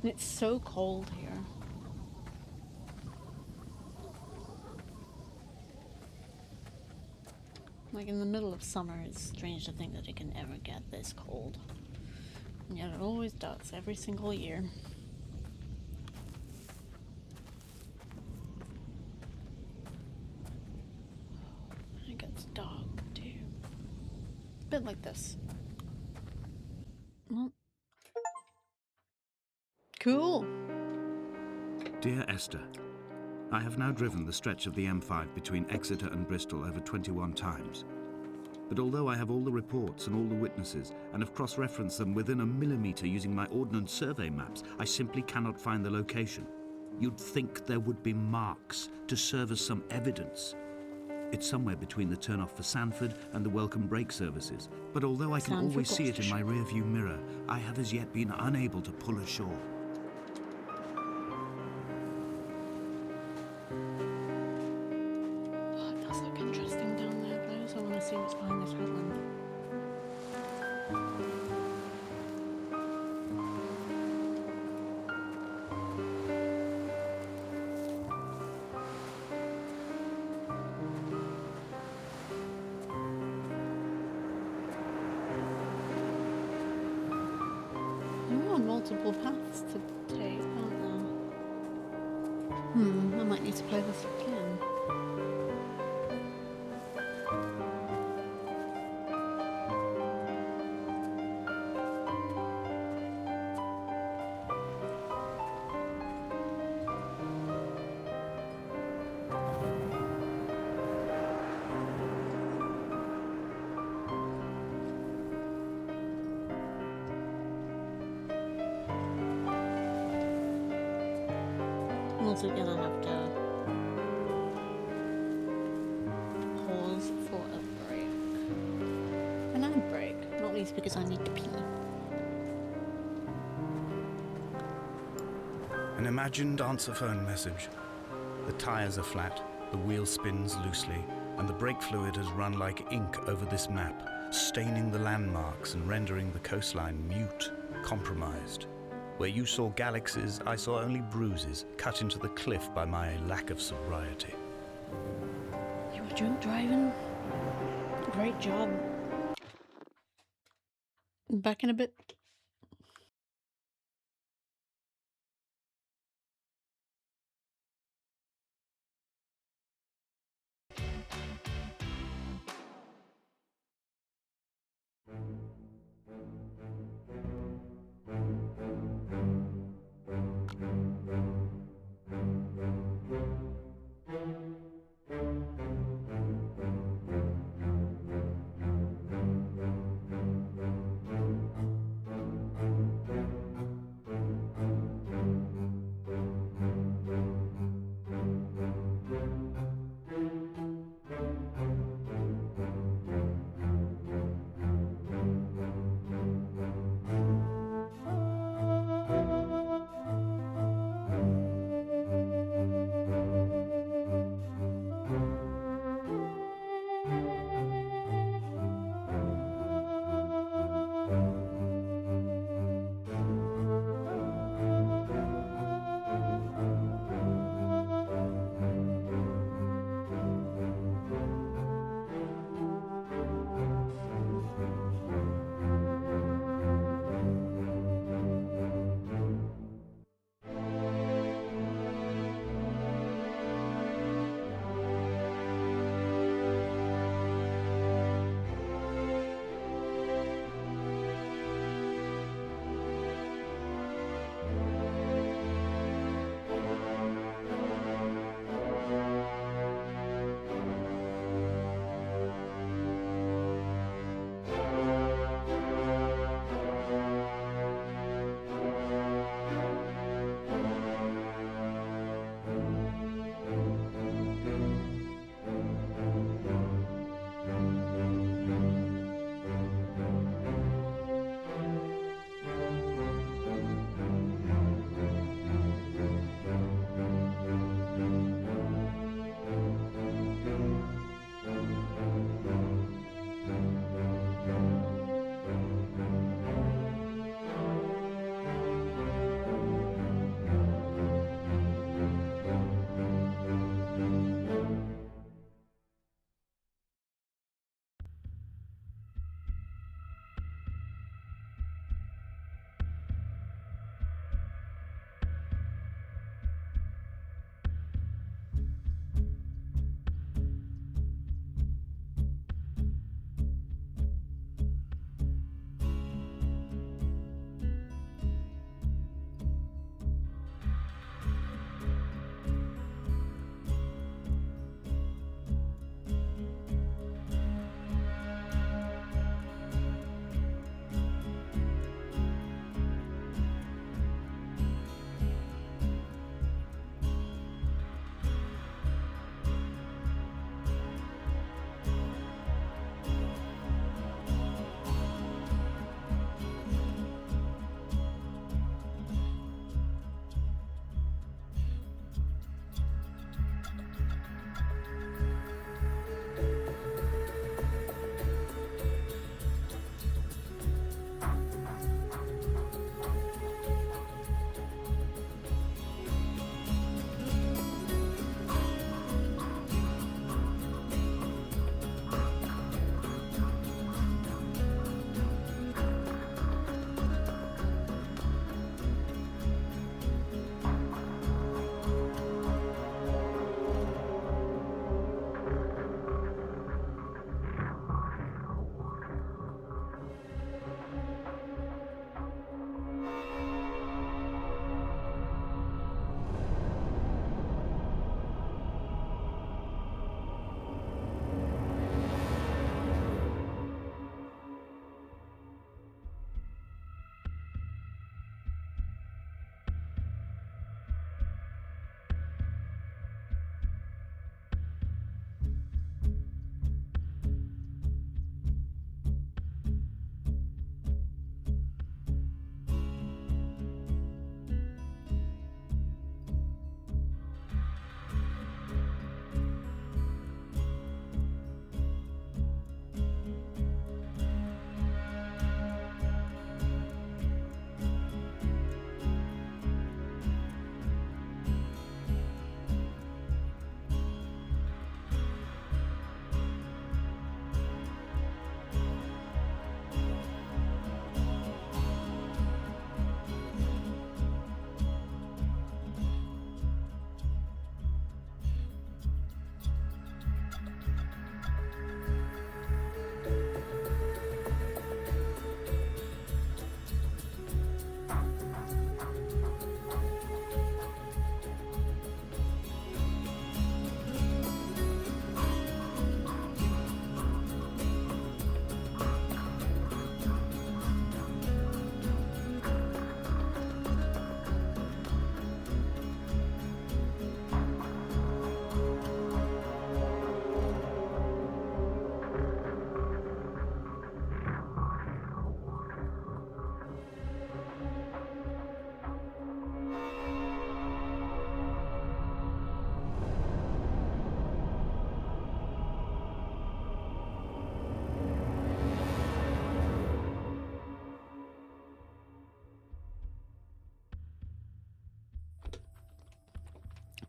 And it's so cold here. Like in the middle of summer, it's strange to think that it can ever get this cold. And yet it always does, every single year. It gets dark too. A bit like this. Well, cool. Dear Esther, I have now driven the stretch of the M5 between Exeter and Bristol over 21 times. But although I have all the reports and all the witnesses and have cross-referenced them within a millimetre using my Ordnance Survey maps, I simply cannot find the location. You'd think there would be marks to serve as some evidence. It's somewhere between the turn-off for Sandford and the Welcome Break services. But although I can always see it in my rear-view mirror, I have as yet been unable to pull ashore. Oh, it does look interesting down there, but I also want to see what's behind this headland. There are multiple paths to take, aren't there? I might need to play this again. I'm also gonna have to pause for a break. An ad break, not least because I need to pee. An imagined answer phone message. The tyres are flat, the wheel spins loosely, and the brake fluid has run like ink over this map, staining the landmarks and rendering the coastline mute, compromised. Where you saw galaxies, I saw only bruises cut into the cliff by my lack of sobriety. You were drunk driving? Great job. Back in a bit.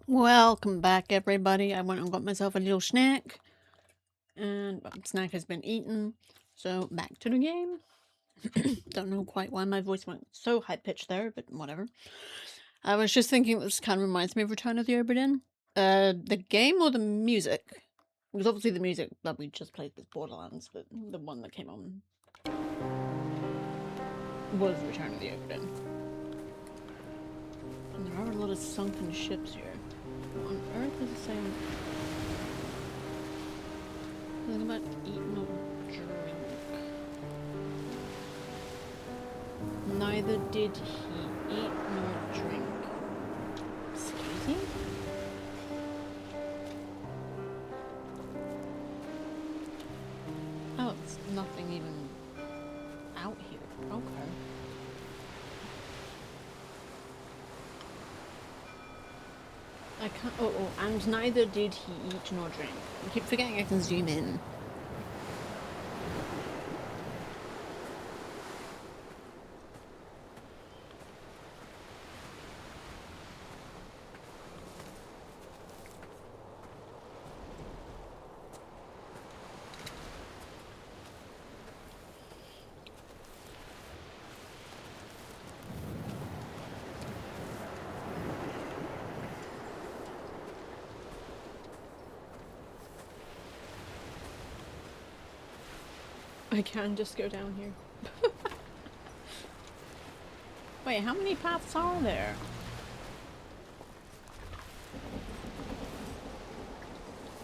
Welcome back, everybody. I went and got myself a little snack, and snack has been eaten. So back to the game. Don't know quite why my voice went so high pitched there, but whatever. I was just thinking this kind of reminds me of Return of the Obra Dinn. The game or the music? Because obviously the music that we just played was Borderlands, but the one that came on was Return of the Obra Dinn. And there are a lot of sunken ships here. What on earth is it saying? Something about eating or drink. Neither did he eat nor drink. Excuse me? Oh, it's nothing even out here. Okay. I can't. Oh, and neither did he eat nor drink. I keep forgetting I can zoom in. I can just go down here. Wait, how many paths are there?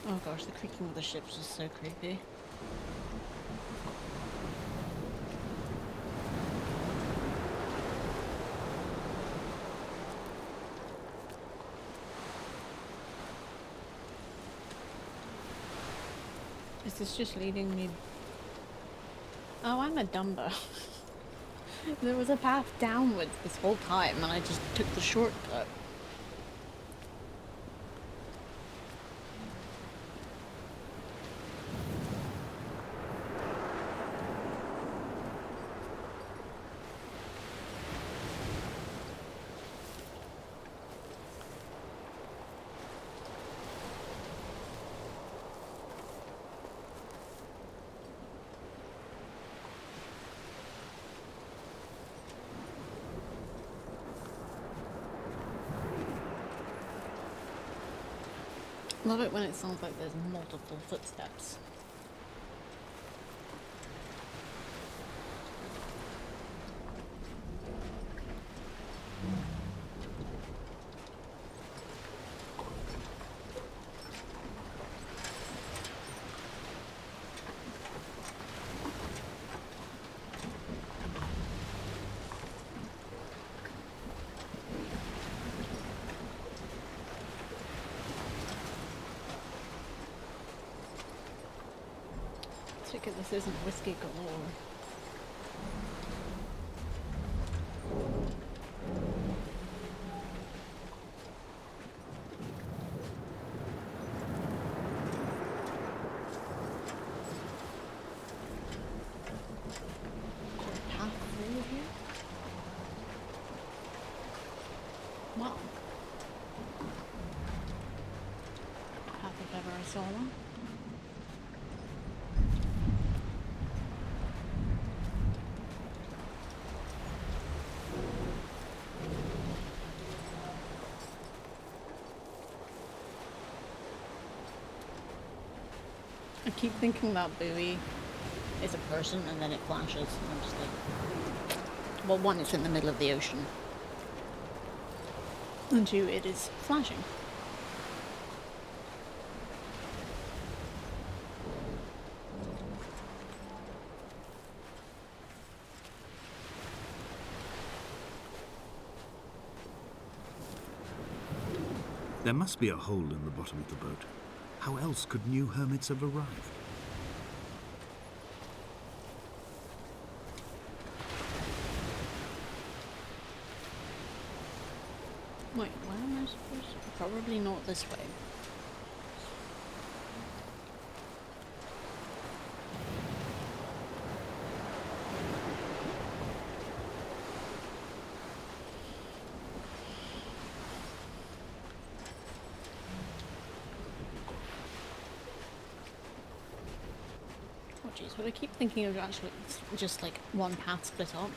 Oh gosh, the creaking of the ships is so creepy. Is this just leading me? Oh, I'm a dumbo. There was a path downwards this whole time and I just took the shortcut. Love it when it sounds like there's multiple footsteps. Ticket, this isn't whiskey galore. Path through here? Well, path if ever I saw one. I keep thinking that buoy is a person and then it flashes and I'm just like, well, one, it's in the middle of the ocean, and two, it is flashing. There must be a hole in the bottom of the boat. How else could new hermits have arrived? Wait, where am I supposed to? Probably not this way. geez, what I keep thinking of actually just like one path split up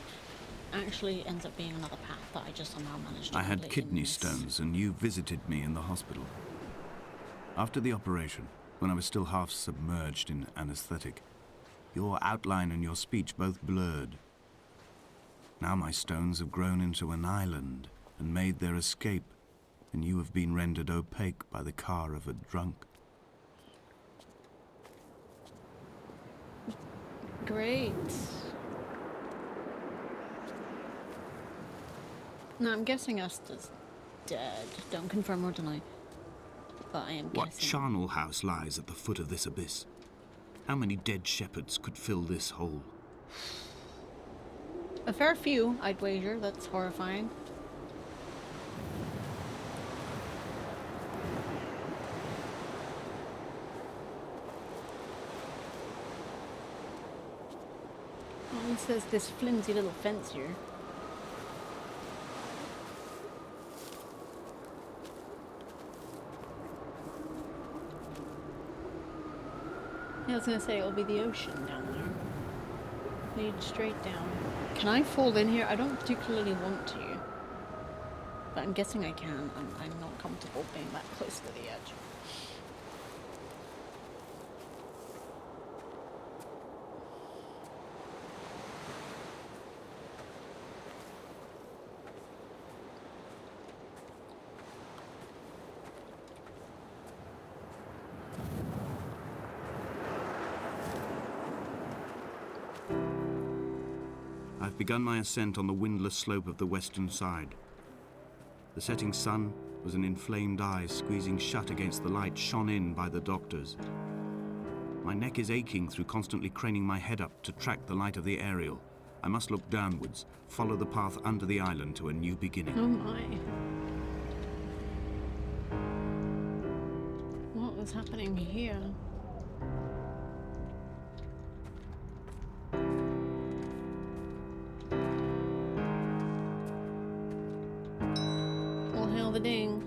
actually ends up being another path that I just somehow managed to I had completely kidney miss. stones, and you visited me in the hospital. After the operation, when I was still half submerged in anesthetic, your outline and your speech both blurred. Now my stones have grown into an island and made their escape, and you have been rendered opaque by the car of a drunk. Great. Now I'm guessing Esther's dead. Don't confirm or deny. But I am What guessing. charnel house lies at the foot of this abyss? How many dead shepherds could fill this hole? A fair few, I'd wager. That's horrifying. Oh, it says this flimsy little fence here. Yeah, I was gonna say it'll be the ocean down there. Lead straight down. Can I fall in here? I don't particularly want to, but I'm guessing I can. I'm not comfortable being that close to the edge. I've begun my ascent on the windless slope of the western side. The setting sun was an inflamed eye squeezing shut against the light shone in by the doctors. My neck is aching through constantly craning my head up to track the light of the aerial. I must look downwards, follow the path under the island to a new beginning. Oh my. What was happening here? All hail the ding.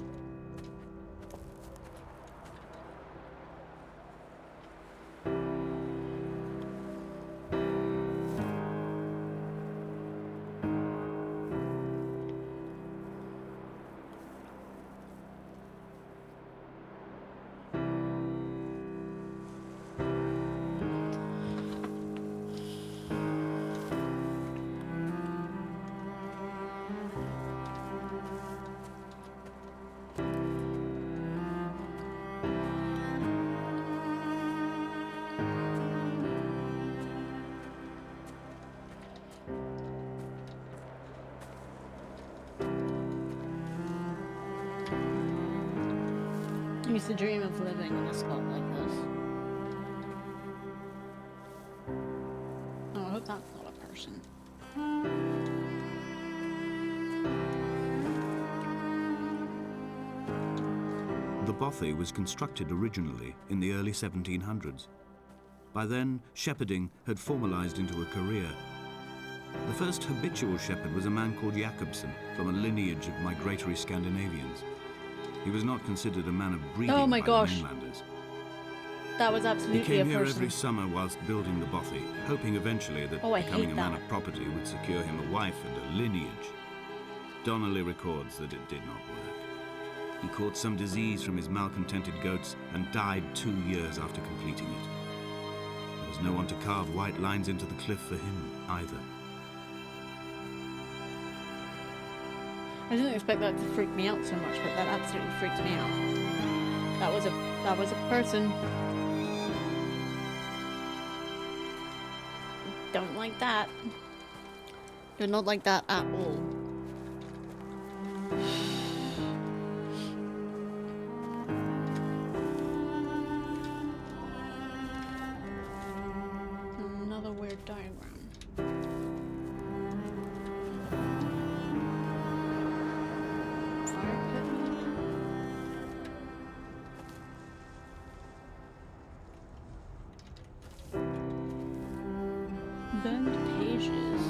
I used to dream of living in a spot like this. Oh, I hope that's not a person. The bothy was constructed originally in the early 1700s. By then, shepherding had formalized into a career. The first habitual shepherd was a man called Jakobsen, from a lineage of migratory Scandinavians. He was not considered a man of breeding Oh my by gosh. the mainlanders. That was He absolutely a came here person. every summer whilst building the bothy, hoping eventually that Oh, I becoming hate a man that. of property would secure him a wife and a lineage. Donnelly records that it did not work. He caught some disease from his malcontented goats and died 2 years after completing it. There was no one to carve white lines into the cliff for him either. I didn't expect that to freak me out so much, but that absolutely freaked me out. That was a person. Don't like that. Do not like that at all. Another weird diagram. Fire pit maybe? Burned pages.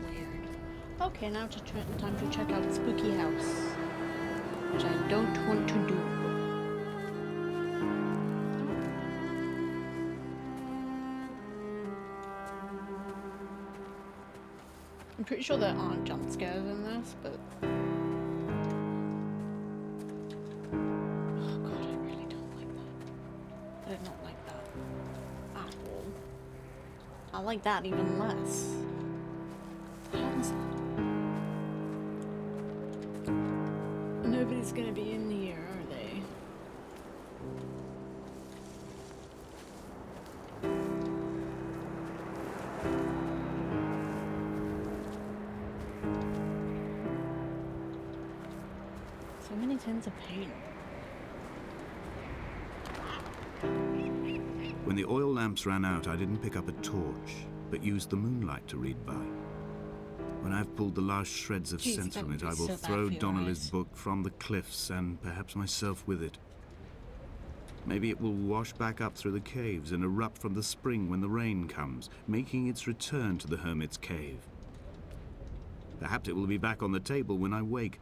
Weird. Okay, now time to check out Spooky House. which I don't want to do. I'm pretty sure there aren't jump scares in this, but... Oh god, I really don't like that. I did not like that at all. I like that even less. What is that? Nobody's gonna be in here, are they? So many tins of paint. When the oil lamps ran out, I didn't pick up a torch, but used the moonlight to read by. When I've pulled the last shreds of Jeez, sense that from would it, be I will so bad throw for your Donnelly's eyes. book from the cliffs and perhaps myself with it. Maybe it will wash back up through the caves and erupt from the spring when the rain comes, making its return to the hermit's cave. Perhaps it will be back on the table when I wake.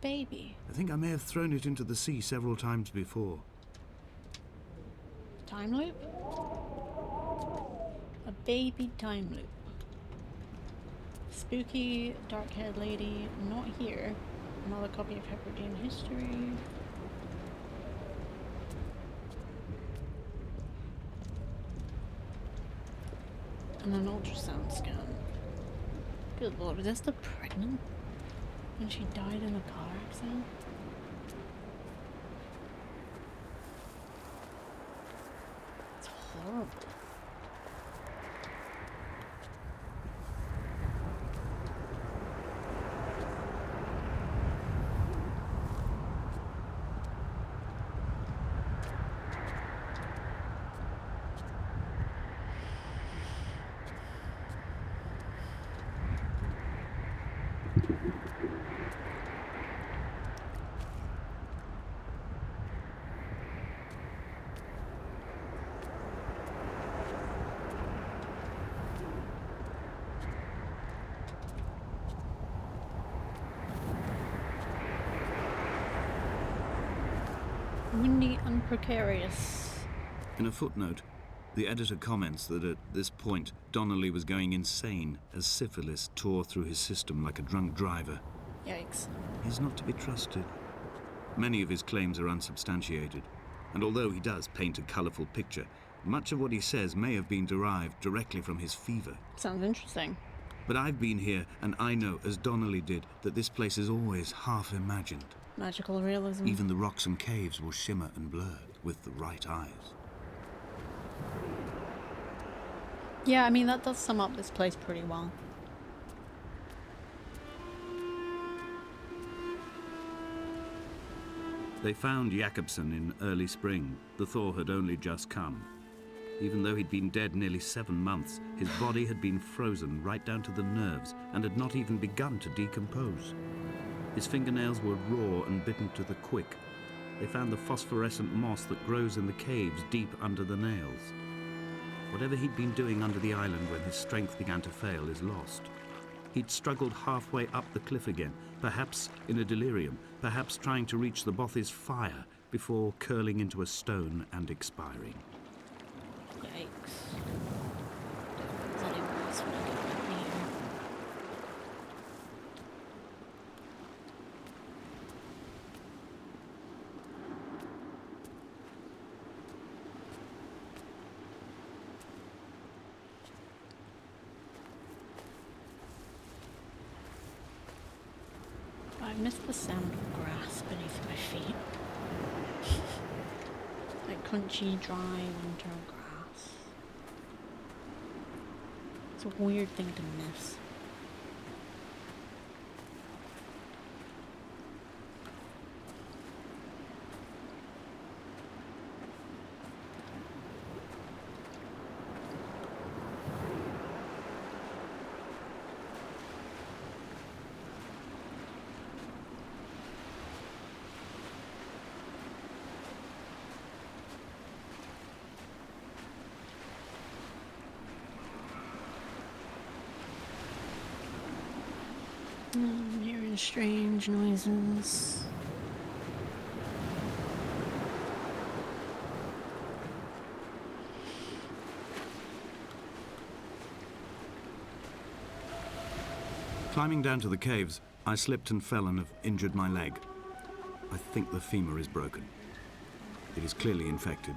Baby. I think I may have thrown it into the sea several times before. Time loop? A baby time loop. Spooky, dark-haired lady, not here. Another copy of Hebridean history. And an ultrasound scan. Good lord, was Esther pregnant when she died in a car accident? It's horrible. Windy and precarious. In a footnote, the editor comments that at this point, Donnelly was going insane as syphilis tore through his system like a drunk driver. Yikes. He's not to be trusted. Many of his claims are unsubstantiated, and although he does paint a colourful picture, much of what he says may have been derived directly from his fever. Sounds interesting. But I've been here, and I know, as Donnelly did, that this place is always half imagined. Magical realism. Even the rocks and caves will shimmer and blur with the right eyes. Yeah, I mean, that does sum up this place pretty well. They found Jakobsen in early spring. The thaw had only just come. Even though he'd been dead nearly 7 months, his body had been frozen right down to the nerves and had not even begun to decompose. His fingernails were raw and bitten to the quick. They found the phosphorescent moss that grows in the caves deep under the nails. Whatever he'd been doing under the island when his strength began to fail is lost. He'd struggled halfway up the cliff again, perhaps in a delirium, perhaps trying to reach the Bothy's fire before curling into a stone and expiring. Yikes. Is that even worse when I get back here? I missed the sound of grass beneath my feet. Like crunchy, dry winter grass. It's a weird thing to miss. I'm hearing strange noises. Climbing down to the caves, I slipped and fell and have injured my leg. I think the femur is broken. It is clearly infected.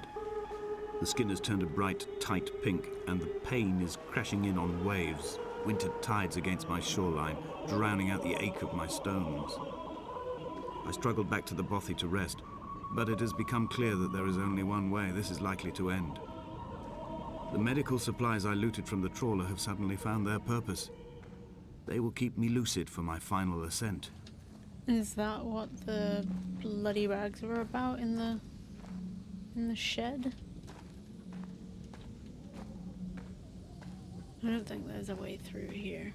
The skin has turned a bright, tight pink, and the pain is crashing in on waves, winter tides against my shoreline, drowning out the ache of my stones. I struggled back to the bothy to rest, but it has become clear that there is only one way this is likely to end. The medical supplies I looted from the trawler have suddenly found their purpose. They will keep me lucid for my final ascent. Is that what the bloody rags were about in the shed? I don't think there's a way through here,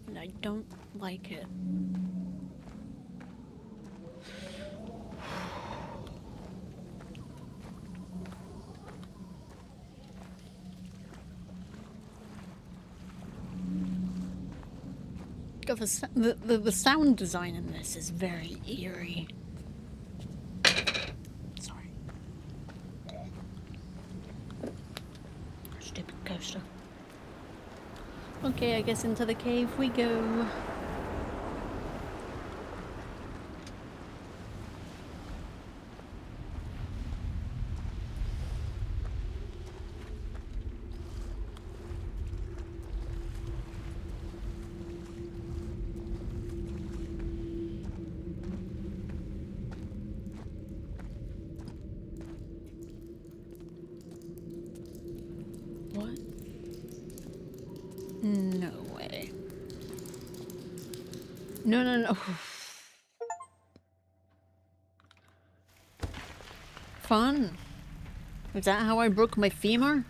and I don't like it. God, the sound design in this is very eerie. Sorry. Stupid coaster. Okay, I guess into the cave we go. What? No way. No, no, no. Fun. Is that how I broke my femur?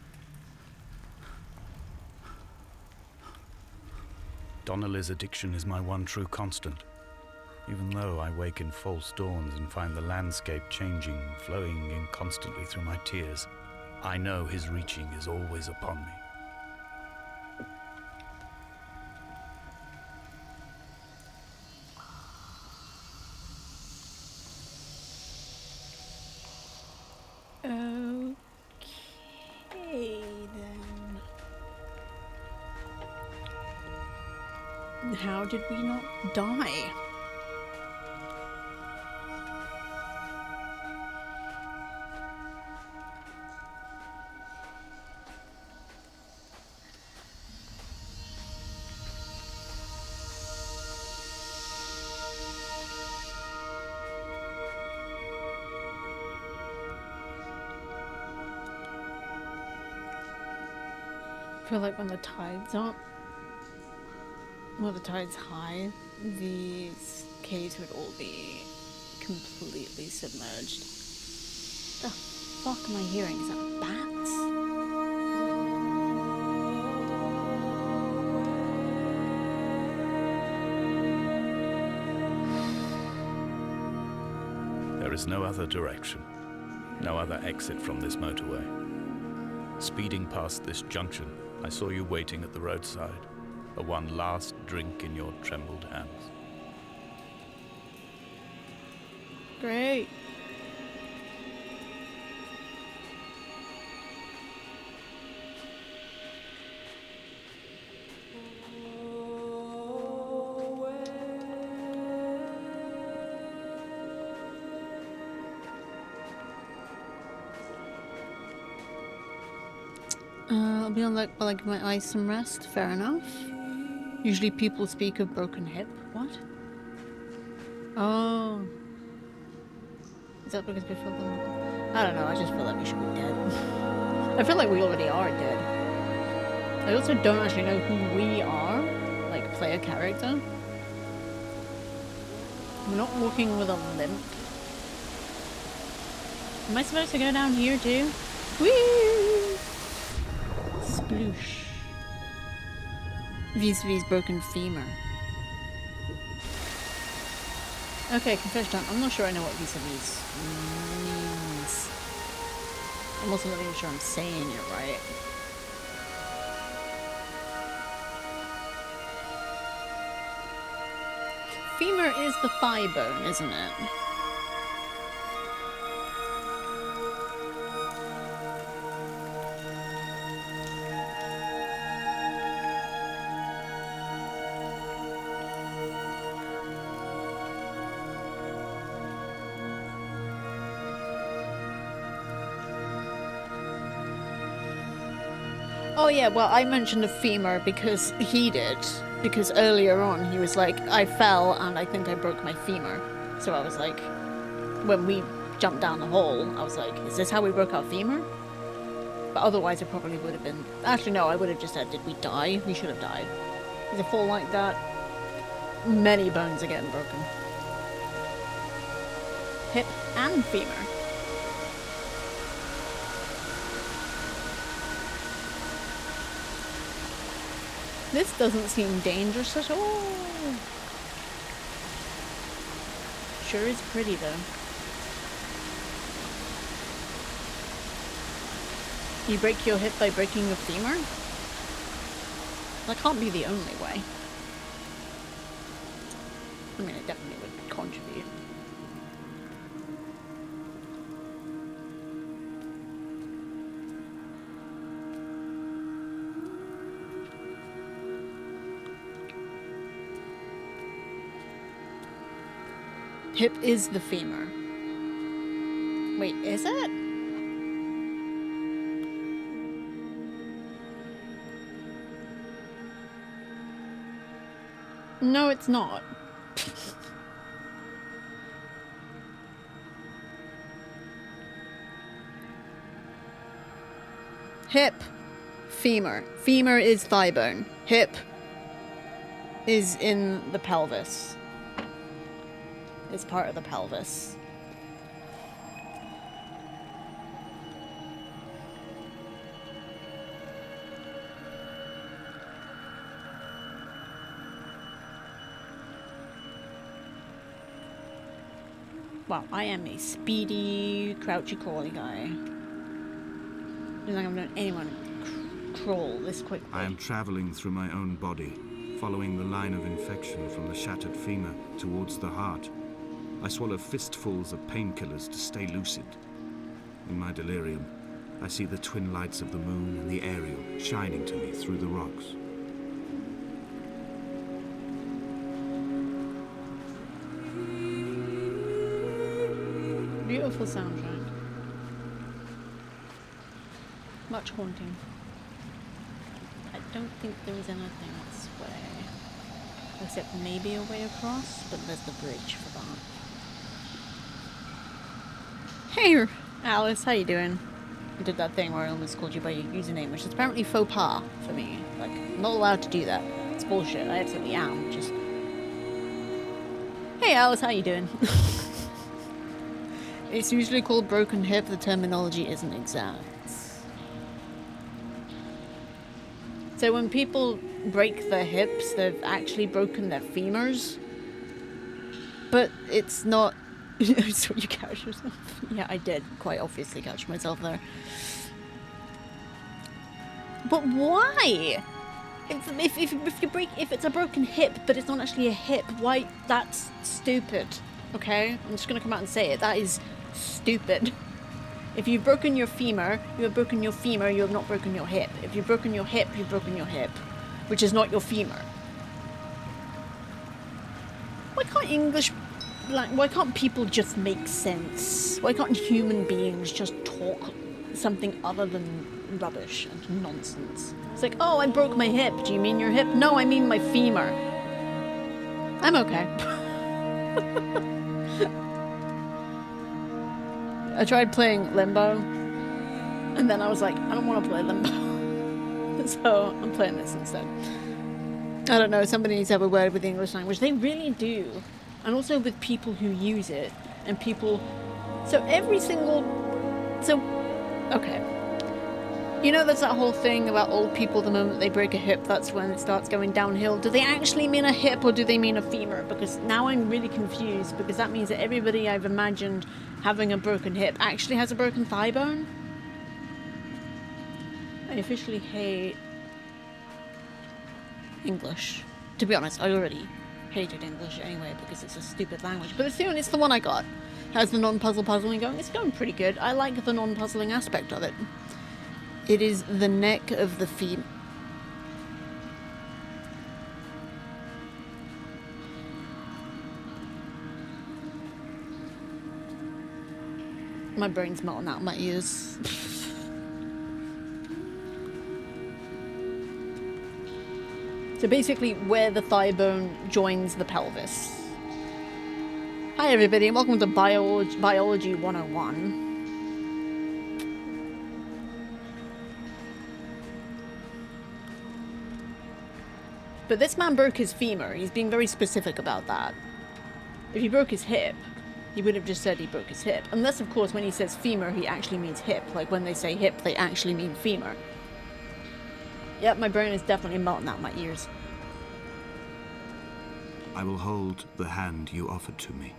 Donnelly's addiction is my one true constant. Even though I wake in false dawns and find the landscape changing, flowing in constantly through my tears, I know his reaching is always upon me. Okay, then. How did we not die? I feel like when the tide's up, well, the tide's high, these caves would all be completely submerged. The fuck am I hearing? Is that bats? There is no other direction, no other exit from this motorway. Speeding past this junction, I saw you waiting at the roadside, a one last drink in your trembled hands. Great. I'll be on like my eyes some rest. Fair enough. Usually people speak of broken hip. What? Oh. Is that because we feel them? I don't know. I just feel like we should be dead. I feel like we already are dead. I also don't actually know who we are, like player character. We're not walking with a limp. Am I supposed to go down here too? Whee! Sploosh. Vis-a-vis broken femur. Okay, confession time. I'm not sure I know what vis-a-vis means. I'm also not even sure I'm saying it right. Femur is the thigh bone, isn't it? Oh yeah, well I mentioned a femur because he did. Because earlier on he was like, I fell and I think I broke my femur. So I was like, when we jumped down the hole, I was like, is this how we broke our femur? But otherwise it probably would have been... Actually no, I would have just said, did we die? We should have died. With a fall like that, many bones are getting broken. Hip and femur. This doesn't seem dangerous at all. Sure is pretty though. You break your hip by breaking your femur? That can't be the only way. I mean, it definitely would contribute. Hip is the femur. Wait, is it? No, it's not. Hip. Femur. Femur is thigh bone. Hip is in the pelvis. Is part of the pelvis. Wow, I am a speedy, crouchy, crawly guy. I don't think I've known anyone crawl this quickly. I am traveling through my own body, following the line of infection from the shattered femur towards the heart. I swallow fistfuls of painkillers to stay lucid. In my delirium, I see the twin lights of the moon and the Ariel shining to me through the rocks. Beautiful soundtrack. Much haunting. I don't think there is anything this way. Except maybe a way across, but there's the bridge for that. Hey, Alice, how you doing? I did that thing where I almost called you by your username, which is apparently faux pas for me. Like, I'm not allowed to do that. It's bullshit. I absolutely am. Just... Hey, Alice, how you doing? It's usually called broken hip. The terminology isn't exact. So when people break their hips, they've actually broken their femurs. But it's not... So you catch yourself? Yeah, I did quite obviously catch myself there. But why? If it's a broken hip, but it's not actually a hip, why? That's stupid. Okay? I'm just gonna come out and say it. That is stupid. If you've broken your femur, you have broken your femur, you have not broken your hip. If you've broken your hip, you've broken your hip. Which is not your femur. Why can't English... Like, why can't people just make sense? Why can't human beings just talk something other than rubbish and nonsense? It's like, oh, I broke my hip. Do you mean your hip? No, I mean my femur. I'm okay. I tried playing Limbo, and then I was like, I don't want to play Limbo. So I'm playing this instead. I don't know, somebody needs to have a word with the English language. They really do. And also with people who use it, and people... So every single... So, okay. You know there's that whole thing about old people, the moment they break a hip, that's when it starts going downhill. Do they actually mean a hip, or do they mean a femur? Because now I'm really confused, because that means that everybody I've imagined having a broken hip actually has a broken thigh bone? I officially hate English. To be honest, I already hated English anyway because it's a stupid language. But it's the one I got. Has the non-puzzle puzzling going. It's going pretty good. I like the non-puzzling aspect of it. It is the neck of the feet. My brain's melting out of my ears. So basically where the thigh bone joins the pelvis. Hi everybody and welcome to Biology 101. But this man broke his femur. He's being very specific about that. If he broke his hip, he would have just said he broke his hip. Unless, of course, when he says femur, he actually means hip. Like, when they say hip, they actually mean femur. Yep, my brain is definitely melting out my ears. I will hold the hand you offered to me,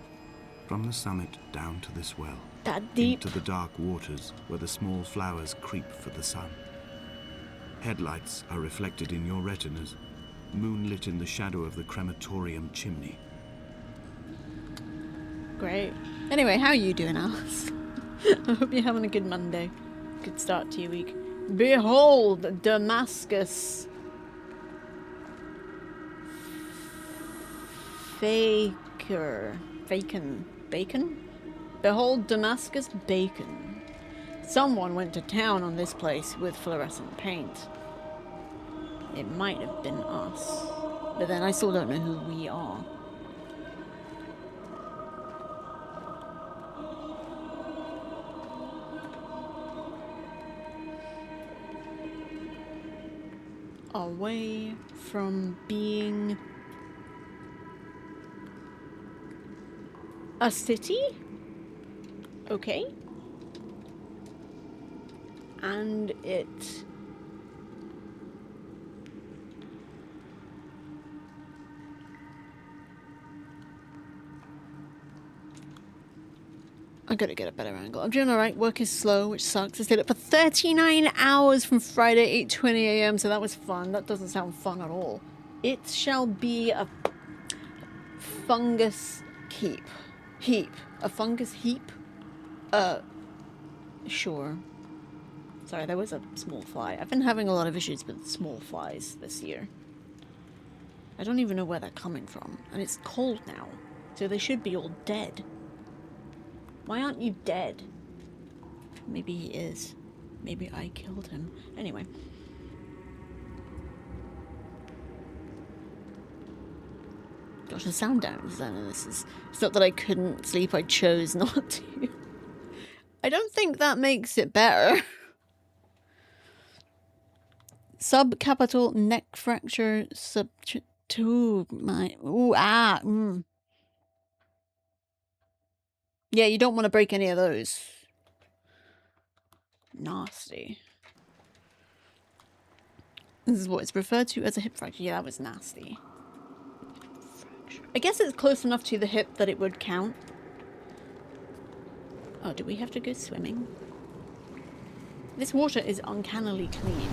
from the summit down to this well. That deep. Into the dark waters where the small flowers creep for the sun. Headlights are reflected in your retinas, moonlit in the shadow of the crematorium chimney. Great. Anyway, how are you doing, Alice? I hope you're having a good Monday. Good start to your week. Behold, Damascus. Bacon. Behold, Damascus bacon. Someone went to town on this place with fluorescent paint. It might have been us. But then I still don't know who we are. Away from being a city? Okay. And it... I gotta get a better angle. I'm doing alright. Work is slow, which sucks. I stayed up for 39 hours from Friday, 8:20 AM, so that was fun. That doesn't sound fun at all. It shall be a fungus heap. A fungus heap? Sure. Sorry, there was a small fly. I've been having a lot of issues with small flies this year. I don't even know where they're coming from. And it's cold now, so they should be all dead. Why aren't you dead? Maybe he is. Maybe I killed him. Anyway. Gosh, the sound design of this is... It's not that I couldn't sleep, I chose not to. I don't think that makes it better. Subcapital neck fracture Yeah, you don't want to break any of those. Nasty. This is what it's referred to as a hip fracture. Yeah, that was nasty. Fracture. I guess it's close enough to the hip that it would count. Oh, do we have to go swimming? This water is uncannily clean.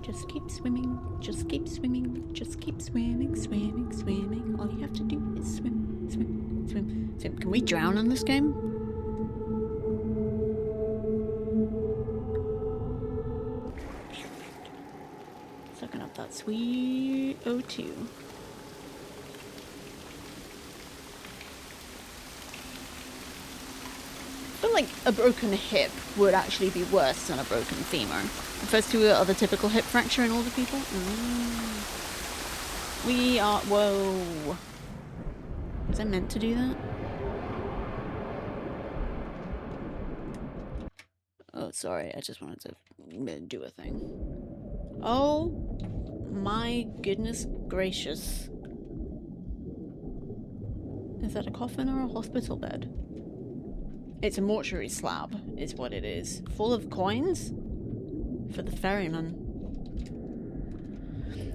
Just keep swimming, just keep swimming, just keep swimming, swimming, swimming. All you have to do is swim, swim, swim, swim. Can we drown in this game? Sucking up that sweet O2. I feel like a broken hip would actually be worse than a broken femur. The first two are the typical hip fracture in older people. We are... Whoa. Was I meant to do that? Oh, sorry. I just wanted to do a thing. Oh my goodness gracious. Is that a coffin or a hospital bed? It's a mortuary slab, is what it is. Full of coins? For the ferryman.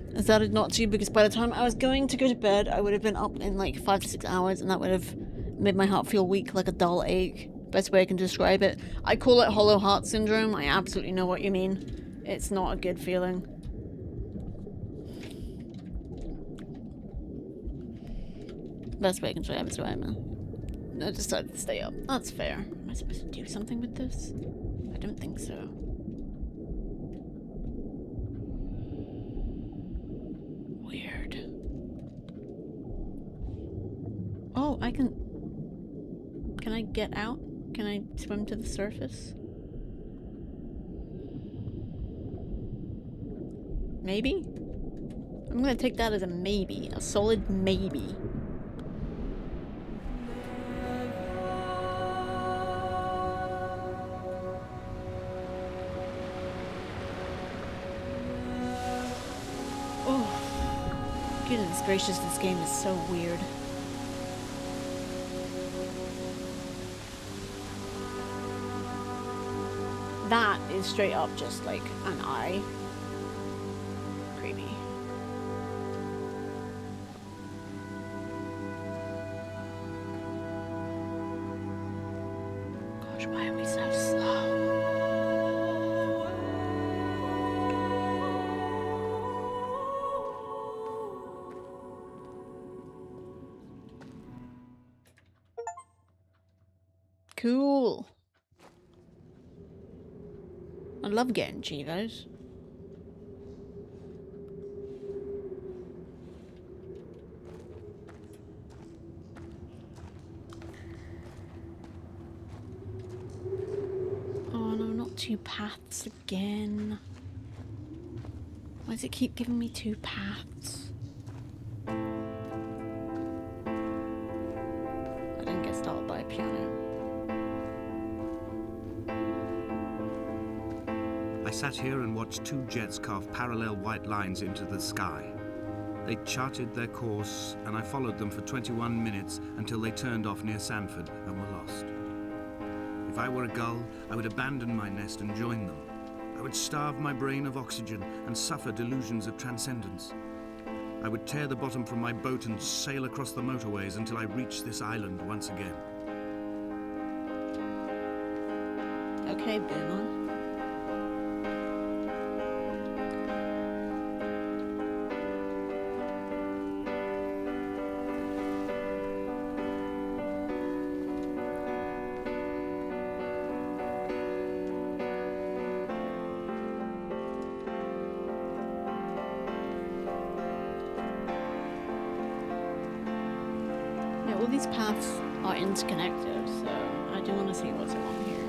I decided not to because by the time I was going to go to bed, I would have been up in like 5 to 6 hours and that would have made my heart feel weak like a dull ache. Best way I can describe it. I call it hollow heart syndrome. I absolutely know what you mean. It's not a good feeling. Best way I can describe it, man. I decided to stay up. That's fair. Am I supposed to do something with this? I don't think so. Weird. Oh, I can... Can I get out? Can I swim to the surface? Maybe? gonna take that as a maybe. A solid maybe. Oh. Goodness gracious, this game is so weird. That is straight up just like an eye. Creepy. Gosh, why are we so slow? Cool. I love getting Chivos. Oh no, not two paths again. Why does it keep giving me two paths? I didn't get started by a piano. I sat here and watched two jets carve parallel white lines into the sky. They charted their course, and I followed them for 21 minutes until they turned off near Sanford and were lost. If I were a gull, I would abandon my nest and join them. I would starve my brain of oxygen and suffer delusions of transcendence. I would tear the bottom from my boat and sail across the motorways until I reached this island once again. Okay, Boomer. All these paths are interconnected, so I do want to see what's on here.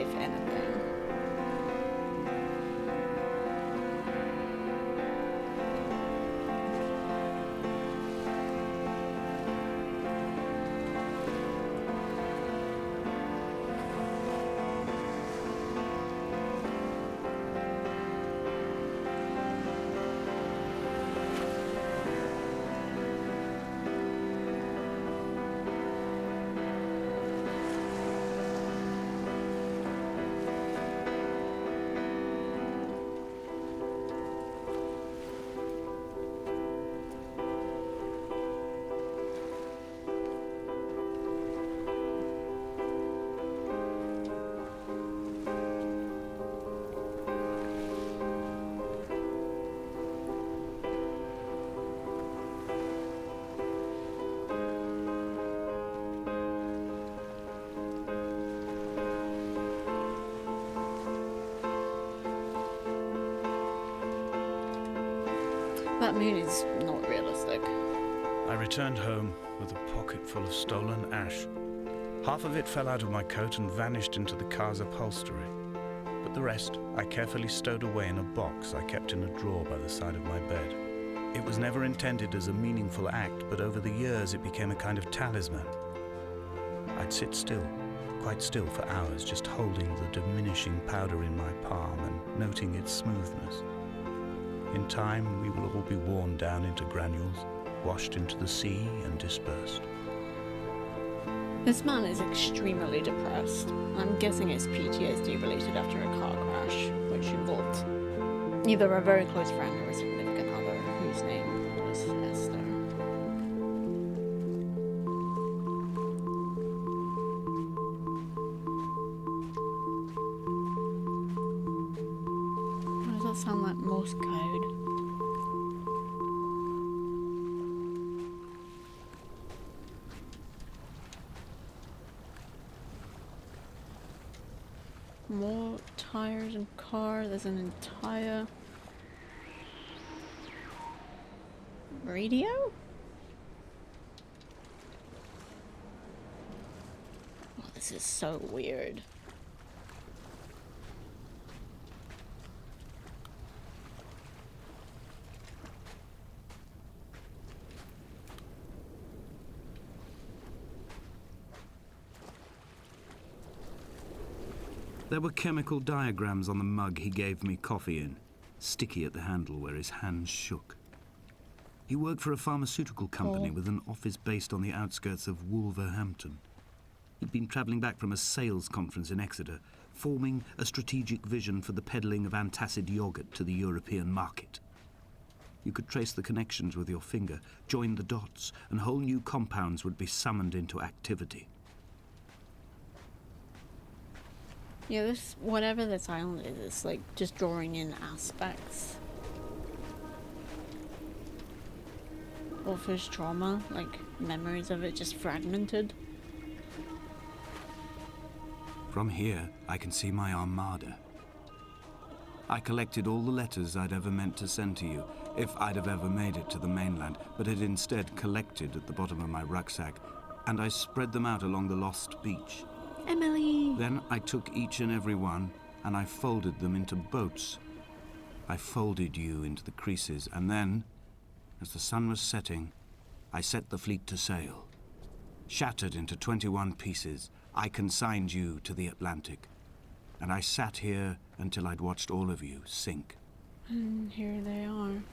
If anything. That moon is not realistic. I returned home with a pocket full of stolen ash. Half of it fell out of my coat and vanished into the car's upholstery. But the rest I carefully stowed away in a box I kept in a drawer by the side of my bed. It was never intended as a meaningful act, but over the years it became a kind of talisman. I'd sit still, quite still for hours, just holding the diminishing powder in my palm and noting its smoothness. In time, we will all be worn down into granules, washed into the sea and dispersed. This man is extremely depressed. I'm guessing it's PTSD related after a car crash, which involved either a very close friend or a significant other whose name was Esther. Why does that sound like Morse code? More tires and car. There's an entire radio? Oh, this is so weird. There were chemical diagrams on the mug he gave me coffee in, sticky at the handle where his hands shook. He worked for a pharmaceutical company with an office based on the outskirts of Wolverhampton. He'd been travelling back from a sales conference in Exeter, forming a strategic vision for the peddling of antacid yogurt to the European market. You could trace the connections with your finger, join the dots, and whole new compounds would be summoned into activity. Yeah, whatever this island is, it's like just drawing in aspects of his trauma, like memories of it just fragmented. From here, I can see my armada. I collected all the letters I'd ever meant to send to you, if I'd have ever made it to the mainland, but had instead collected at the bottom of my rucksack, and I spread them out along the lost beach. Emily! Then I took each and every one, and I folded them into boats. I folded you into the creases, and then, as the sun was setting, I set the fleet to sail. Shattered into 21 pieces, I consigned you to the Atlantic, and I sat here until I'd watched all of you sink. And here they are.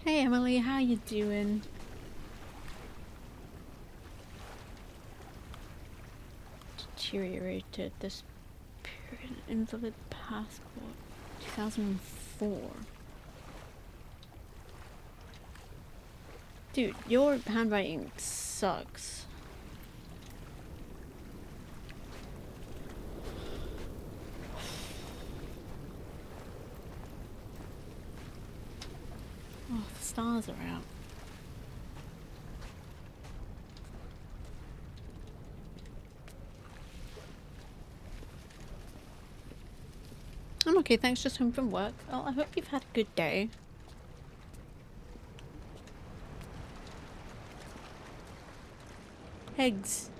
Hey Emily, how you doing? Deteriorated this period. Invalid passport. 2004. Dude, your handwriting sucks. Oh, the stars are out. I'm okay, thanks. Just home from work. Oh, I hope you've had a good day. Eggs.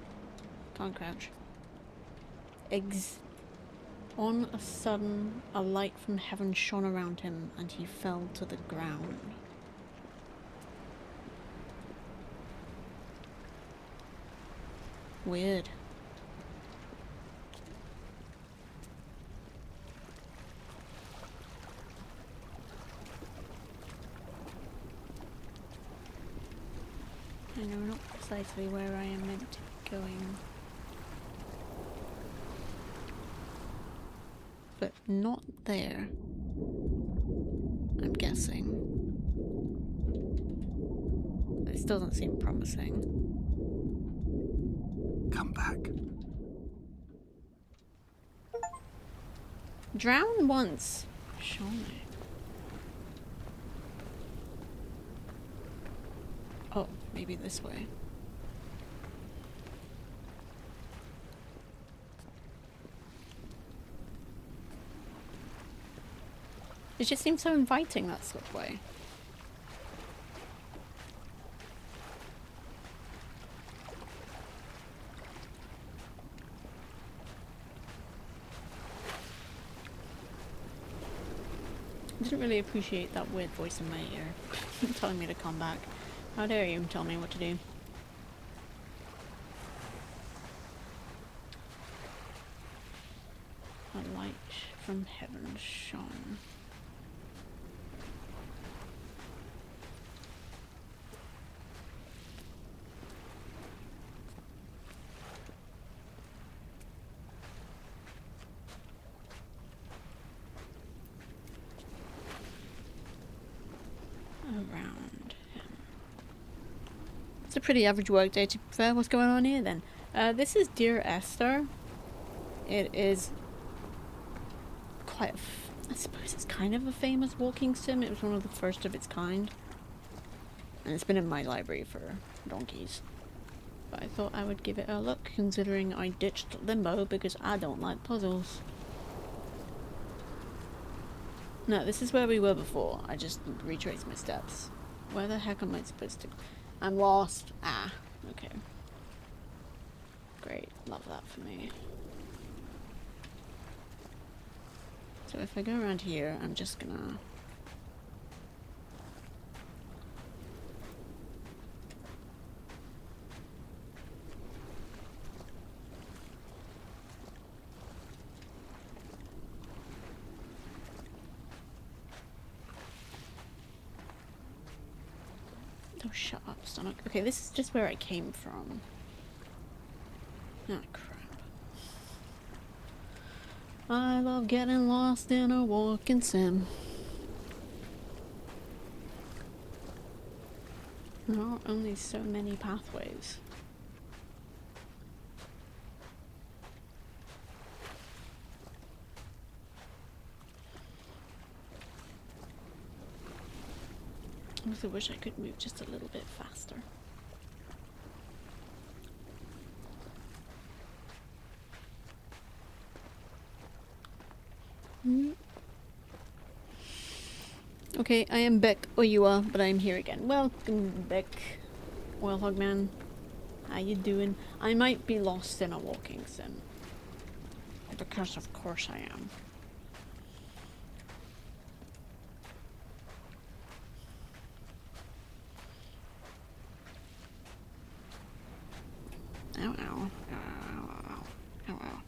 Can't crouch. Eggs. On a sudden, a light from heaven shone around him, and he fell to the ground. Weird. I know not precisely where I am meant to be going. But not there. I'm guessing. This doesn't seem promising. Come back. Drown once. Surely. Oh, maybe this way. It just seems so inviting, that sort of way. I didn't really appreciate that weird voice in my ear telling me to come back. How dare you tell me what to do? A light from heaven shone. Around him. It's a pretty average work day to be fair. What's going on here then? This is Dear Esther. It is quite I suppose it's kind of a famous walking sim. It was one of the first of its kind. And it's been in my library for donkeys. But I thought I would give it a look, considering I ditched Limbo because I don't like puzzles. No, this is where we were before. I just retraced my steps. Where the heck am I supposed to? I'm lost. Ah, okay. Great, love that for me. So if I go around here, I'm just gonna... Oh, shut up, stomach. Okay, this is just where I came from. Ah, crap. I love getting lost in a walking sim. There are only so many pathways. I also wish I could move just a little bit faster. Okay, I am Beck, or you are, but I am here again. Welcome, Beck. Oil Hog Man. How you doing? I might be lost in a walking sim. Because of course I am. Ow, ow. Ow, ow, ow. Ow, ow.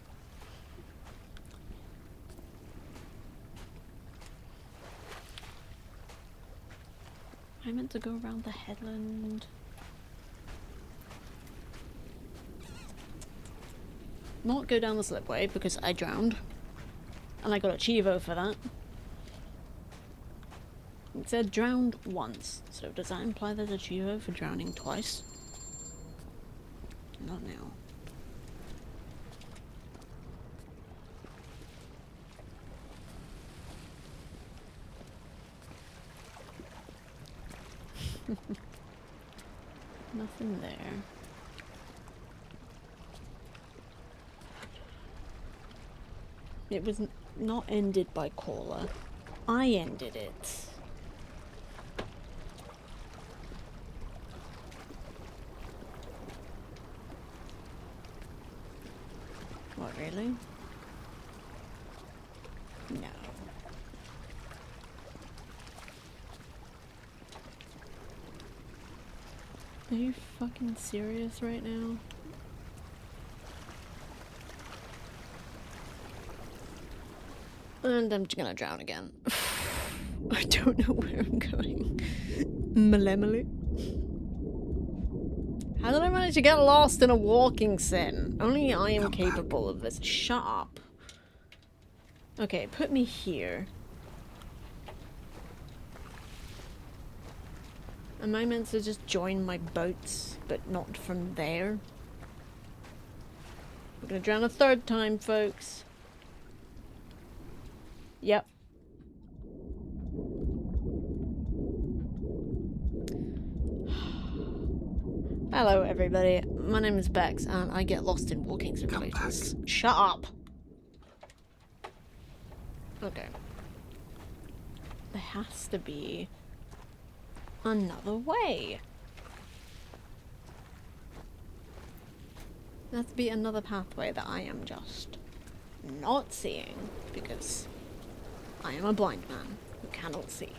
I meant to go around the headland. Not go down the slipway because I drowned. And I got a Chivo for that. It said drowned once, so does that imply there's a Chivo for drowning twice? Not now. Nothing there. It was not ended by Caller. I ended it. What, really? No. Are you fucking serious right now? And I'm just gonna drown again. I don't know where I'm going. Malemele. How did I manage to get lost in a walking sim? Only I am capable of this. Shut up. Okay, put me here. Am I meant to just join my boats, but not from there? We're gonna drown a third time, folks. Yep. Hello, everybody. My name is Bex, and I get lost in walking simulators. Shut up! Okay. There has to be another way. There has to be another pathway that I am just not seeing, because I am a blind man who cannot see.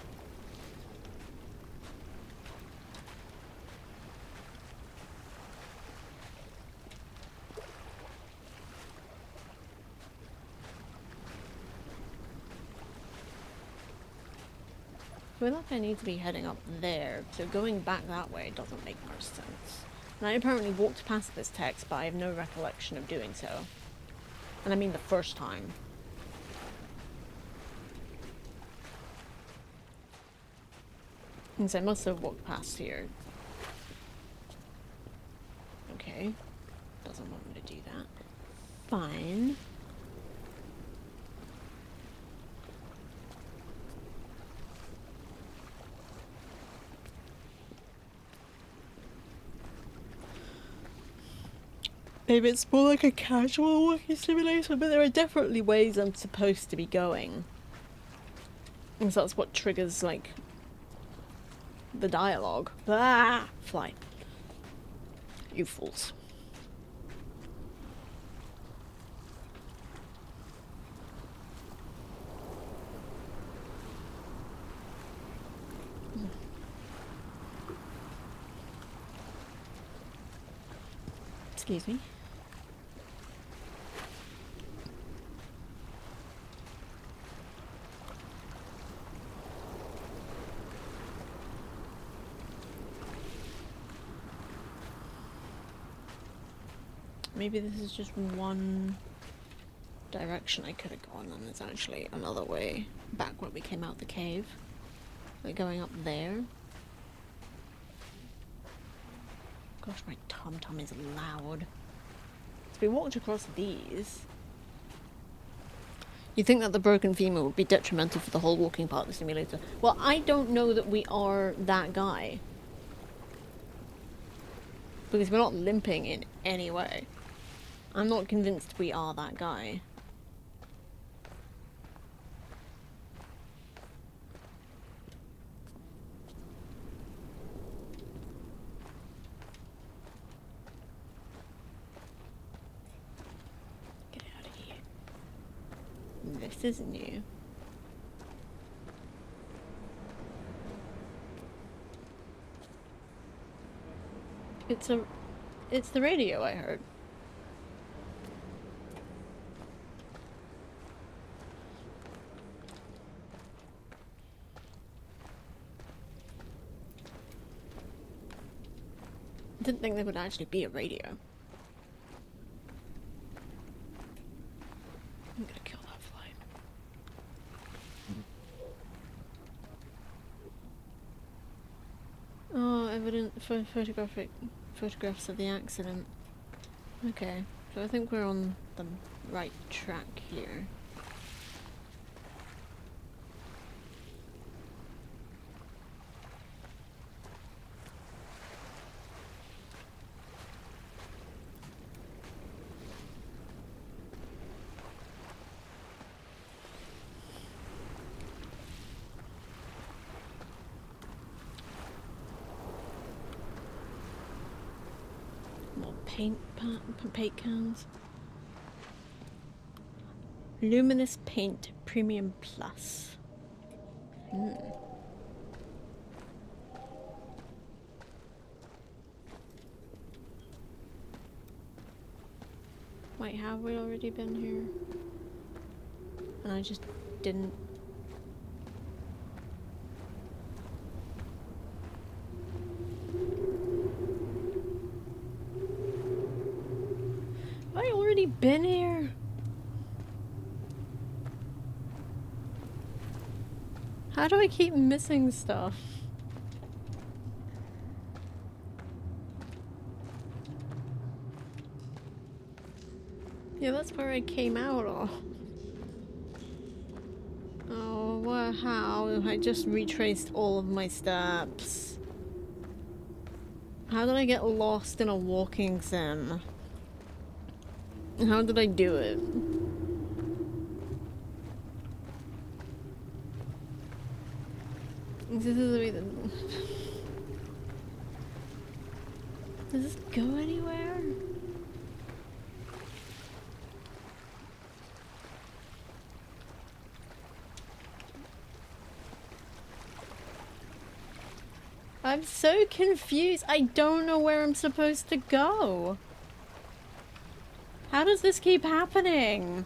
I feel like I need to be heading up there, so going back that way doesn't make much sense. And I apparently walked past this text, but I have no recollection of doing so. And I mean the first time. And so I must have walked past here. Okay. Doesn't want me to do that. Fine. Maybe it's more like a casual walking simulation, but there are definitely ways I'm supposed to be going. And so that's what triggers, like, the dialogue. Ah! Fly. You fools. Excuse me. Maybe this is just one direction I could have gone, and there's actually another way back where we came out the cave. Like going up there. Gosh, my tum-tum is loud. So we walked across these. You think that the broken femur would be detrimental for the whole walking part of the simulator? Well, I don't know that we are that guy. Because we're not limping in any way. I'm not convinced we are that guy. This is new. It's the radio I heard. I didn't think there would actually be a radio. I'm gonna kill that fly. Oh, photographs of the accident. Okay, so I think we're on the right track here. Paint cans. Luminous Paint Premium Plus. Wait, have we already been here? And I just didn't. Been here? How do I keep missing stuff? Yeah, that's where I came out of. Oh, well, how? I just retraced all of my steps. How did I get lost in a walking sim? How did I do it? This is the way that... Does this go anywhere? I'm so confused. I don't know where I'm supposed to go. How does this keep happening?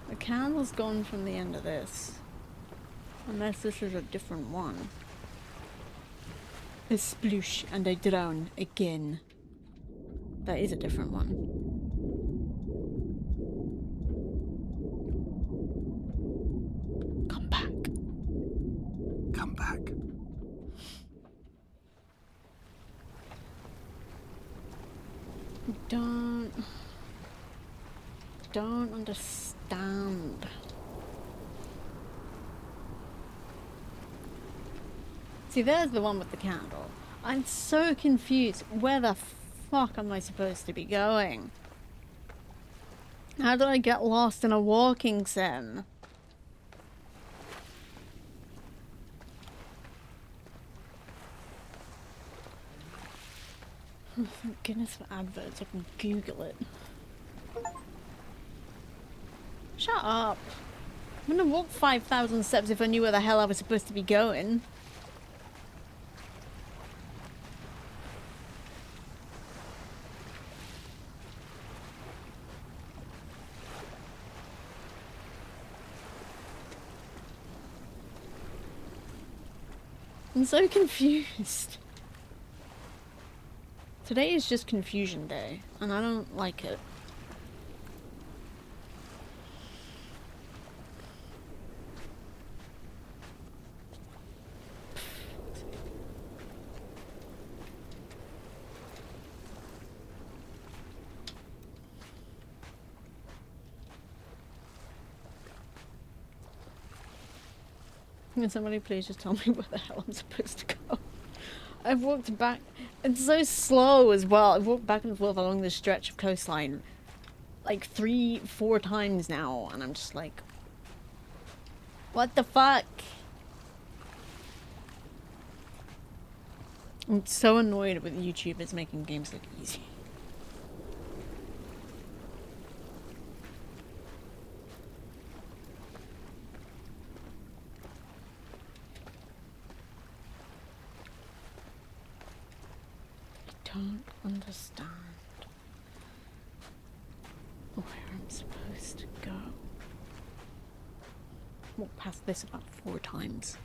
The candle's gone from the end of this. Unless this is a different one. A sploosh and I drown again. That is a different one. Don't understand. See, there's the one with the candle. I'm so confused. Where the fuck am I supposed to be going? How did I get lost in a walking sim? Oh, thank goodness for adverts. I can Google it. Shut up. I'm gonna walk 5,000 steps if I knew where the hell I was supposed to be going. I'm so confused. Today is just confusion day, and I don't like it. Can somebody please just tell me where the hell I'm supposed to go? I've walked back. It's so slow as well. I've walked back and forth along this stretch of coastline like 3-4 times now, and I'm just like, what the fuck? I'm so annoyed with YouTubers making games look easy. Don't understand where I'm supposed to go. Walked past this about 4 times.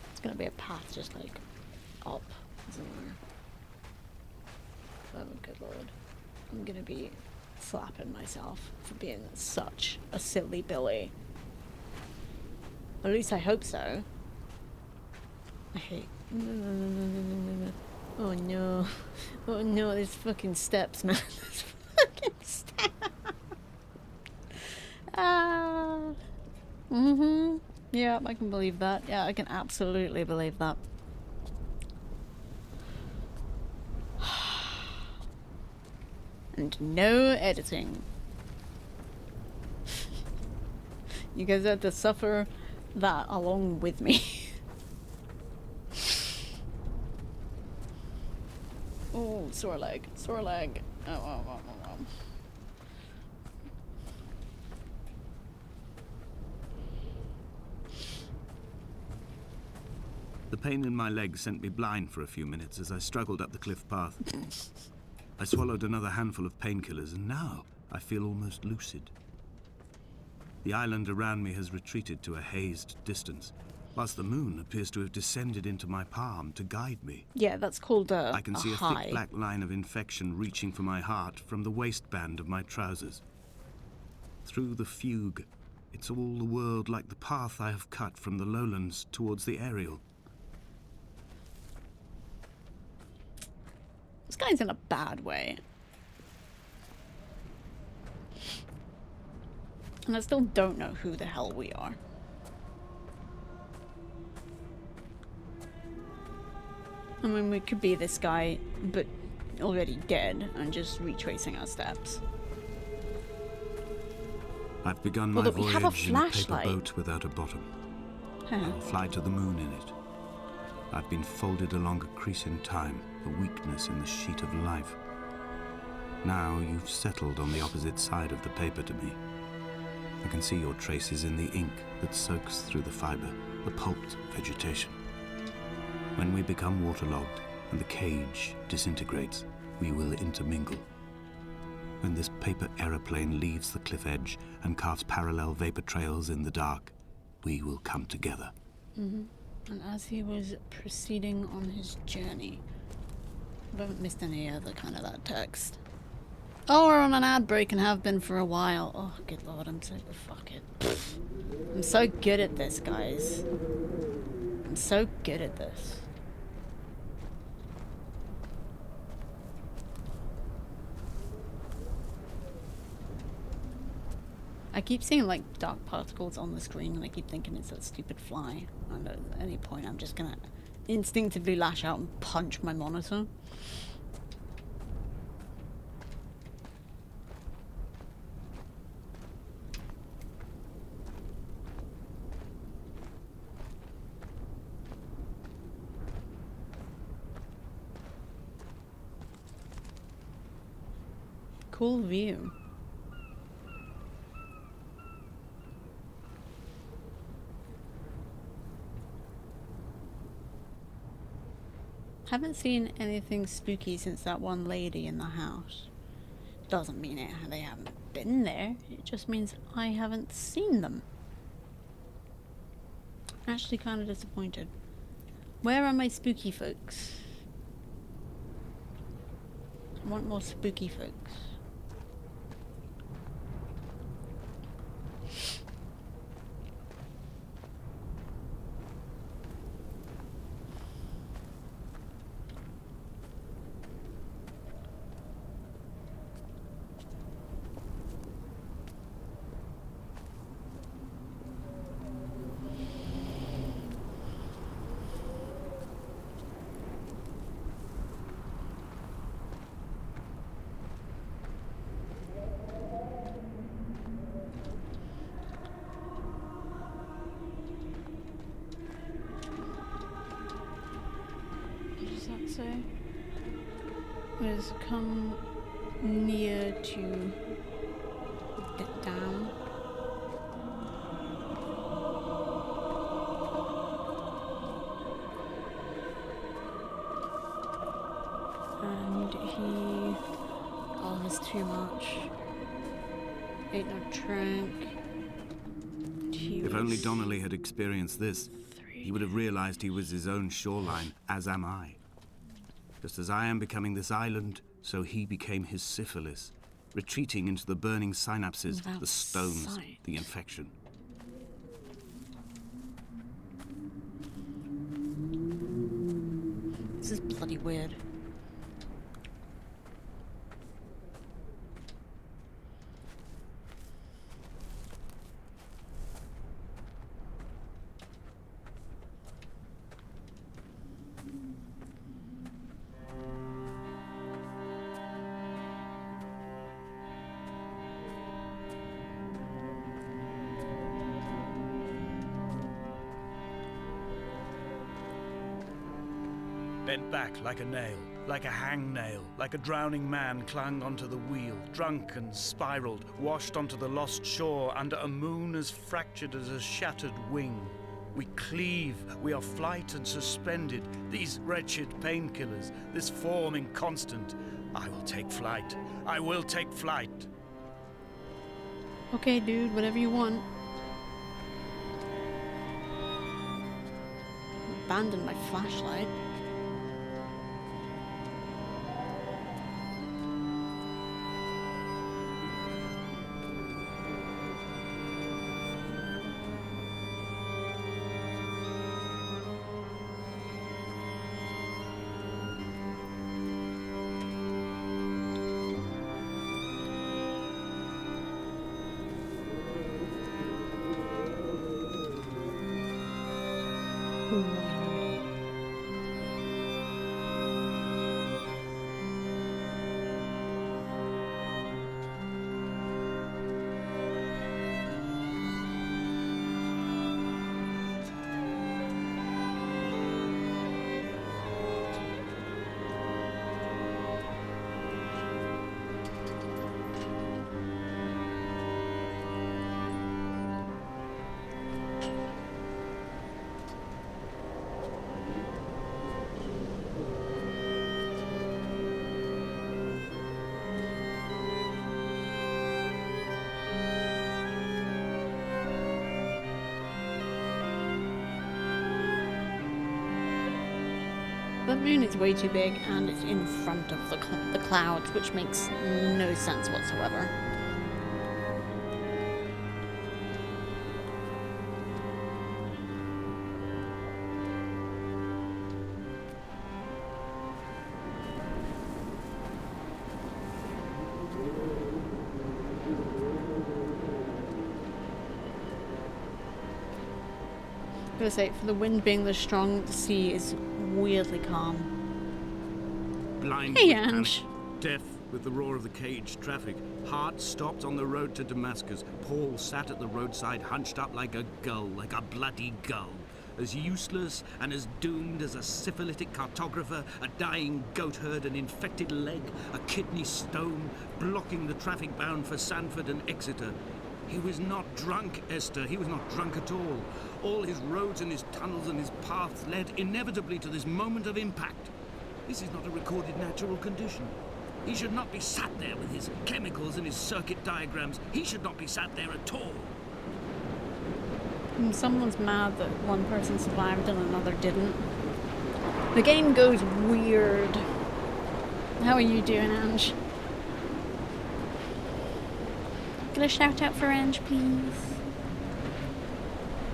It's gonna be a path just like up somewhere. Oh, good lord. I'm gonna be slapping myself for being such a silly Billy. At least I hope so. I hate. No. Oh no. Oh no, there's fucking steps, man. There's fucking steps. Yeah, I can believe that. Yeah, I can absolutely believe that. And no editing. You guys had to suffer that along with me. Oh, sore leg, sore leg. Oh. The pain in my leg sent me blind for a few minutes as I struggled up the cliff path. I swallowed another handful of painkillers, and now I feel almost lucid. The island around me has retreated to a hazed distance, whilst the moon appears to have descended into my palm to guide me. Yeah, that's called I can see a high. thick black line of infection reaching for my heart from the waistband of my trousers. Through the fugue, it's all the world like the path I have cut from the lowlands towards the aerial. This guy's in a bad way. And I still don't know who the hell we are. I mean, we could be this guy, but already dead, and just retracing our steps. I've begun my Although we have a voyage in a paper flashlight. boat without a bottom. Huh. I'll fly to the moon in it. I've been folded along a crease in time, a weakness in the sheet of life. Now you've settled on the opposite side of the paper to me. I can see your traces in the ink that soaks through the fiber, the pulped vegetation. When we become waterlogged and the cage disintegrates, we will intermingle. When this paper aeroplane leaves the cliff edge and carves parallel vapor trails in the dark, we will come together. Mm-hmm. And as he was proceeding on his journey, I haven't missed any other kind of that text. Oh, we're on an ad break and have been for a while. Oh, good lord, I'm so... fuck it. I'm so good at this, guys. I'm so good at this. I keep seeing like dark particles on the screen and I keep thinking it's that stupid fly. And at any point I'm just gonna instinctively lash out and punch my monitor. Cool view. Haven't seen anything spooky since that one lady in the house. Doesn't mean they haven't been there. It just means I haven't seen them. Actually kind of disappointed. Where are my spooky folks? I want more spooky folks. Is come near to get down. And he... oh, there's too much. Ate no drank. If only Donnelly had experienced this, he would have realized he was his own shoreline, as am I. Just as I am becoming this island, so he became his syphilis, retreating into the burning synapses, without the stones, sight. the infection. This is bloody weird. Bent back like a nail, like a hangnail, like a drowning man clung onto the wheel, drunk and spiraled, washed onto the lost shore under a moon as fractured as a shattered wing. We cleave, we are flight and suspended, these wretched painkillers, this form inconstant. I will take flight, I will take flight. Okay, dude, whatever you want. Abandon my flashlight. The moon is way too big and it's in front of the clouds, which makes no sense whatsoever. I'm gonna say, for the wind being this strong, the sea is weirdly calm. Blind Hey, with Ange. panic, deaf with the roar of the caged traffic, heart stopped on the road to Damascus. Paul sat at the roadside, hunched up like a gull, like a bloody gull. As useless and as doomed as a syphilitic cartographer, a dying goat herd, an infected leg, a kidney stone, blocking the traffic bound for Sanford and Exeter. He was not drunk, Esther. He was not drunk at all. All his roads and his tunnels and his paths led inevitably to this moment of impact. This is not a recorded natural condition. He should not be sat there with his chemicals and his circuit diagrams. He should not be sat there at all. Someone's mad that one person survived and another didn't. The game goes weird. How are you doing, Ange? Get a shout out for Ange, please.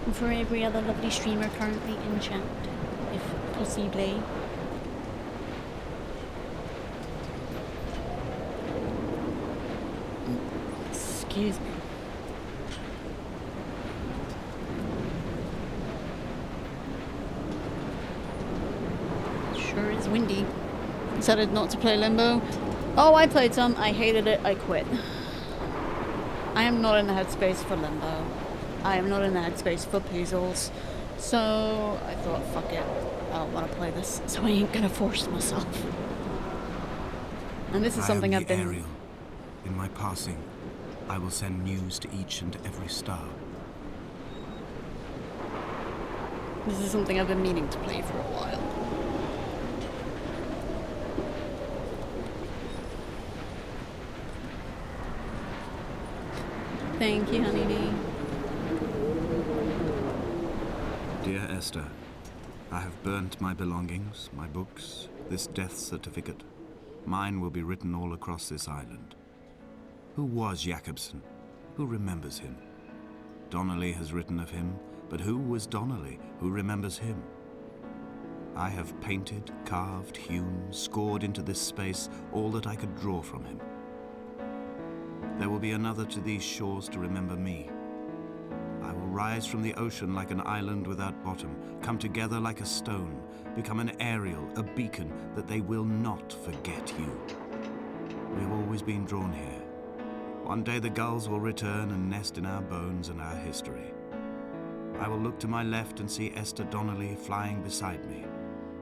And for every other lovely streamer currently in chat, if possibly. Excuse me. Sure is windy. Decided not to play Limbo. Oh, I played some. I hated it. I quit. I am not in the headspace for Limbo. I am not in the headspace for puzzles. So I thought, fuck it. I don't want to play this, so I ain't gonna force myself. And this is something I've been... Ariel. In my passing, I will send news to each and every star. This is something I've been meaning to play for a while. Thank you, honeybee. Dear Esther, I have burnt my belongings, my books, this death certificate. Mine will be written all across this island. Who was Jakobsen? Who remembers him? Donnelly has written of him, but who was Donnelly? Who remembers him? I have painted, carved, hewn, scored into this space all that I could draw from him. There will be another to these shores to remember me. I will rise from the ocean like an island without bottom, come together like a stone, become an Ariel, a beacon that they will not forget you. We have always been drawn here. One day the gulls will return and nest in our bones and our history. I will look to my left and see Esther Donnelly flying beside me.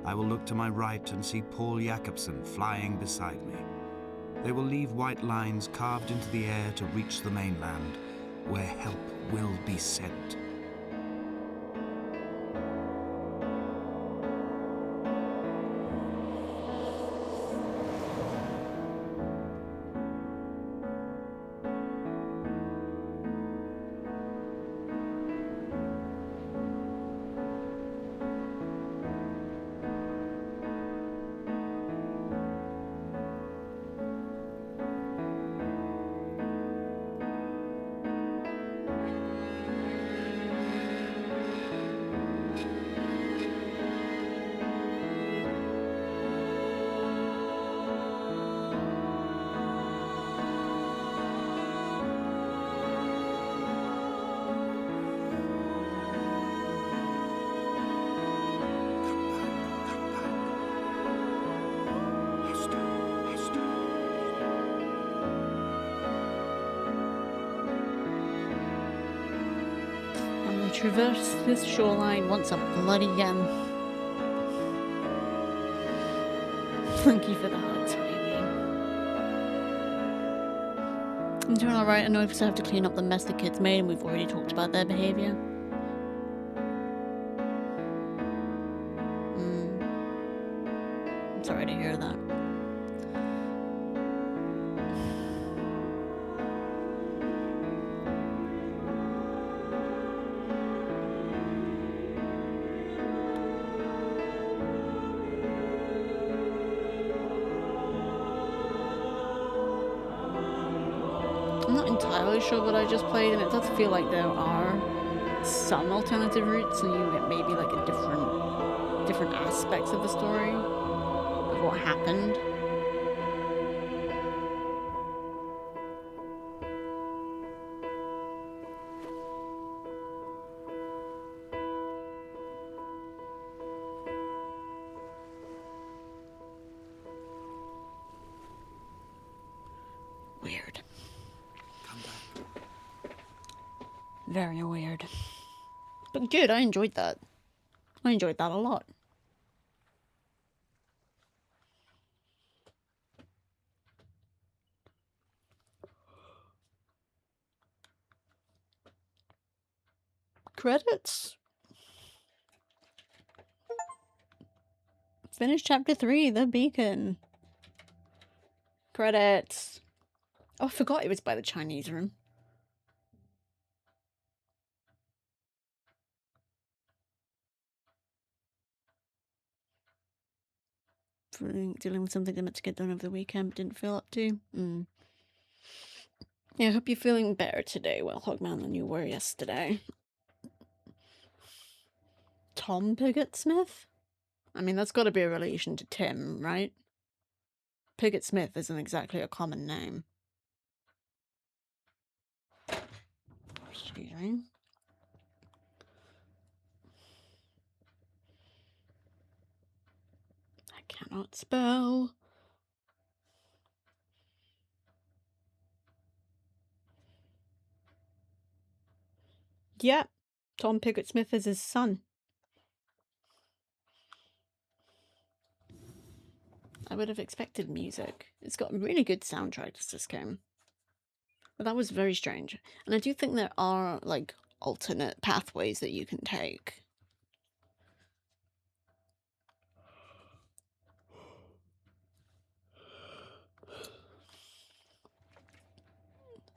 I will look to my right and see Paul Jakobsen flying beside me. They will leave white lines carved into the air to reach the mainland, where help will be sent. Traverse this shoreline once a bloody again. Thank you for the hugs, baby. I'm doing alright. I know because I have to clean up the mess the kids made, and we've already talked about their behaviour. I'm sorry to hear that. I'm not entirely sure what I just played, and it does feel like there are some alternative routes, and you get maybe like a different aspects of the story of what happened. Weird. Very weird. But good, I enjoyed that. I enjoyed that a lot. Credits? Finished chapter 3, The Beacon. Credits. Oh, I forgot it was by the Chinese room. Dealing with something that meant to get done over the weekend, but didn't feel up to. Yeah, I hope you're feeling better today, well, Hogman, than you were yesterday. Tom Pigott Smith? I mean, that's got to be a relation to Tim, right? Pigott Smith isn't exactly a common name. Excuse me. I cannot spell. Yeah, Tom Pigott Smith is his son. I would have expected music. It's got really good soundtracks, this game. But that was very strange. And I do think there are, like, alternate pathways that you can take.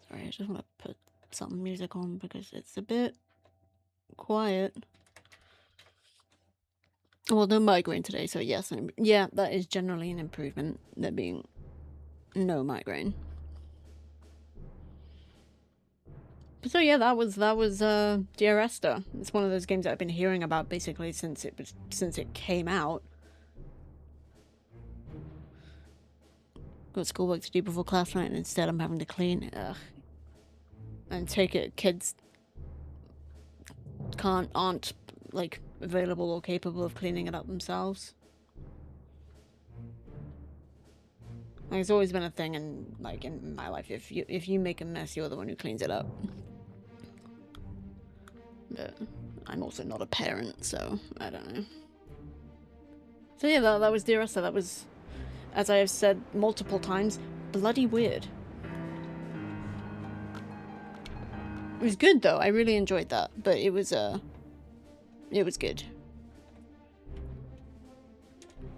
Sorry, I just want to put some music on because it's a bit quiet. Well, no migraine today, so yes. Yeah, that is generally an improvement, there being no migraine. So yeah, that was Dear Esther. It's one of those games that I've been hearing about basically since it came out. Got schoolwork to do before class night, and instead I'm having to clean. Ugh. And take it, kids aren't like available or capable of cleaning it up themselves. Like, it's always been a thing in my life. If you make a mess, you're the one who cleans it up. But I'm also not a parent, so I don't know. So yeah, that was Dear Esther. That was, as I have said multiple times, bloody weird. It was good though. I really enjoyed that, but it was good.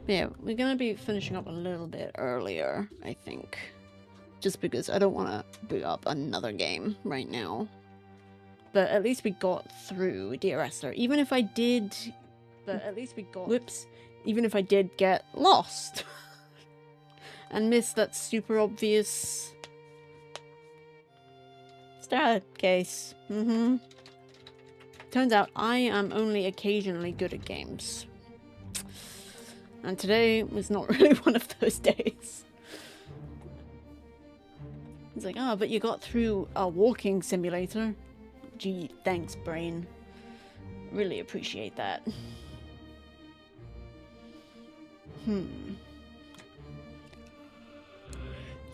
Yeah, we're gonna be finishing up a little bit earlier, I think, just because I don't want to boot up another game right now. But at least we got through Dear Esther. Even if I did, even if I did get lost and miss that super obvious staircase. Turns out I am only occasionally good at games. And today was not really one of those days. It's like, oh, but you got through a walking simulator. Gee, thanks, brain. Really appreciate that.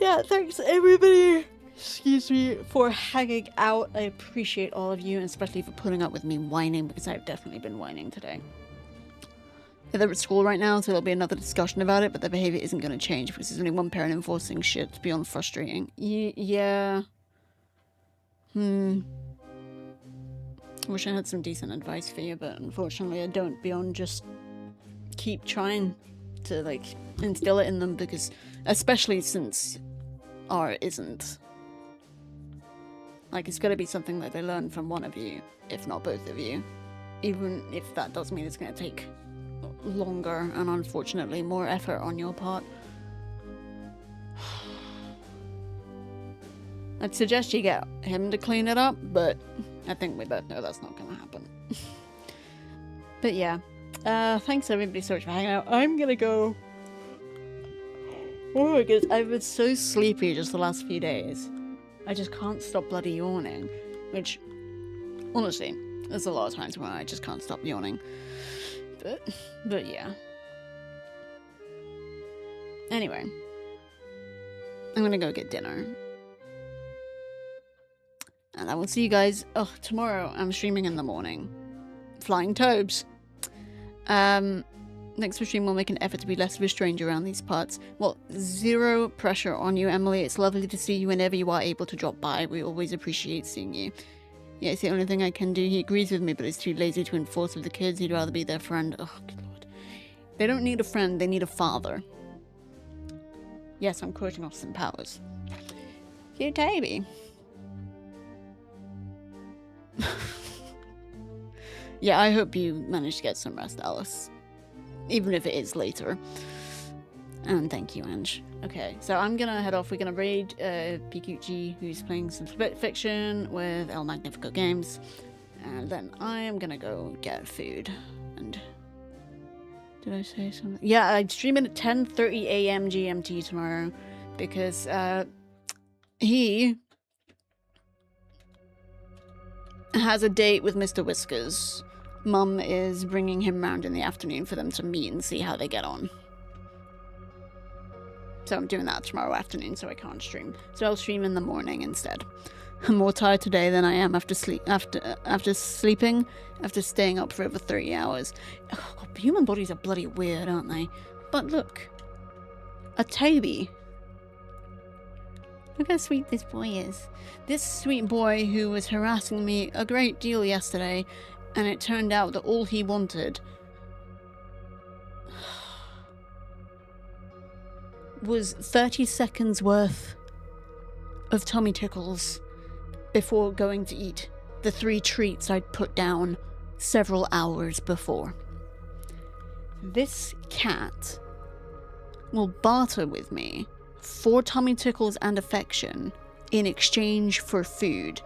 Yeah, thanks everybody, excuse me, for hanging out. I appreciate all of you, and especially for putting up with me whining, because I've definitely been whining today. They're at school right now, so there'll be another discussion about it, but their behavior isn't going to change because there's only one parent enforcing shit. It's beyond frustrating. Yeah. I wish I had some decent advice for you, but unfortunately I don't, beyond just keep trying to, like, instill it in them, because, especially since art isn't. Like, it's got to be something that they learn from one of you, if not both of you. Even if that does mean it's going to take longer and unfortunately more effort on your part. I'd suggest you get him to clean it up, but I think we both know that's not going to happen. But yeah, thanks everybody so much for hanging out. I'm gonna go. Oh my goodness, I've been so sleepy just the last few days. I just can't stop bloody yawning, which, honestly, there's a lot of times when I just can't stop yawning. But yeah. Anyway, I'm gonna go get dinner. And I will see you guys, tomorrow. I'm streaming in the morning. Flying Tobes. Next stream will make an effort to be less of a stranger around these parts. Well, zero pressure on you, Emily. It's lovely to see you whenever you are able to drop by. We always appreciate seeing you. Yeah, it's the only thing I can do. He agrees with me, but he's too lazy to enforce with the kids. He'd rather be their friend. Oh, good lord. They don't need a friend, they need a father. Yes, I'm quoting Austin Powers. Cute baby. Yeah, I hope you manage to get some rest, Alice. Even if it is later. And thank you, Ange. Okay, so I'm gonna head off. We're gonna raid Pikuchi, who's playing some split fiction with El Magnifico Games. And then I am gonna go get food. And did I say something? Yeah, I'm streaming at 10:30 a.m. GMT tomorrow because he has a date with Mr. Whiskers. Mum is bringing him round in the afternoon for them to meet and see how they get on. So I'm doing that tomorrow afternoon, so I can't stream. So I'll stream in the morning instead. I'm more tired today than I am after sleeping, after staying up for over 30 hours. Oh, God, human bodies are bloody weird, aren't they? But look, a Toby. Look how sweet this boy is. This sweet boy who was harassing me a great deal yesterday, and it turned out that all he wanted was 30 seconds worth of tummy tickles before going to eat the 3 treats I'd put down several hours before. This cat will barter with me for tummy tickles and affection in exchange for food.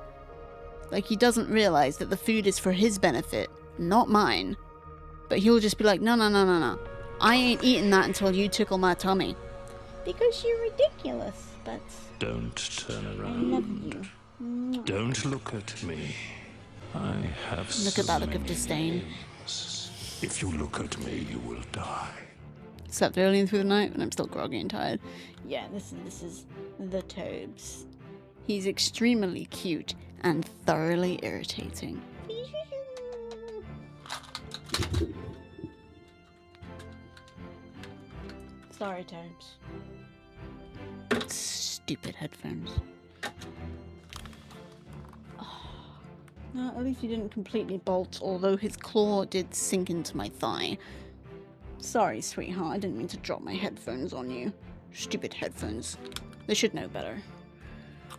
Like, he doesn't realize that the food is for his benefit, not mine. But he'll just be like, no, no, no, no, no. I ain't eating that until you tickle my tummy. Because you're ridiculous, but Don't turn I around. love you. Mwah. Don't look at me. I have Look at that look of disdain. names. If you look at me, you will die. Slept early through the night, and I'm still groggy and tired. Yeah, this is the Tobes. He's extremely cute and thoroughly irritating. Sorry, Tobes. Stupid headphones. At least he didn't completely bolt, although his claw did sink into my thigh. Sorry, sweetheart, I didn't mean to drop my headphones on you. Stupid headphones. They should know better.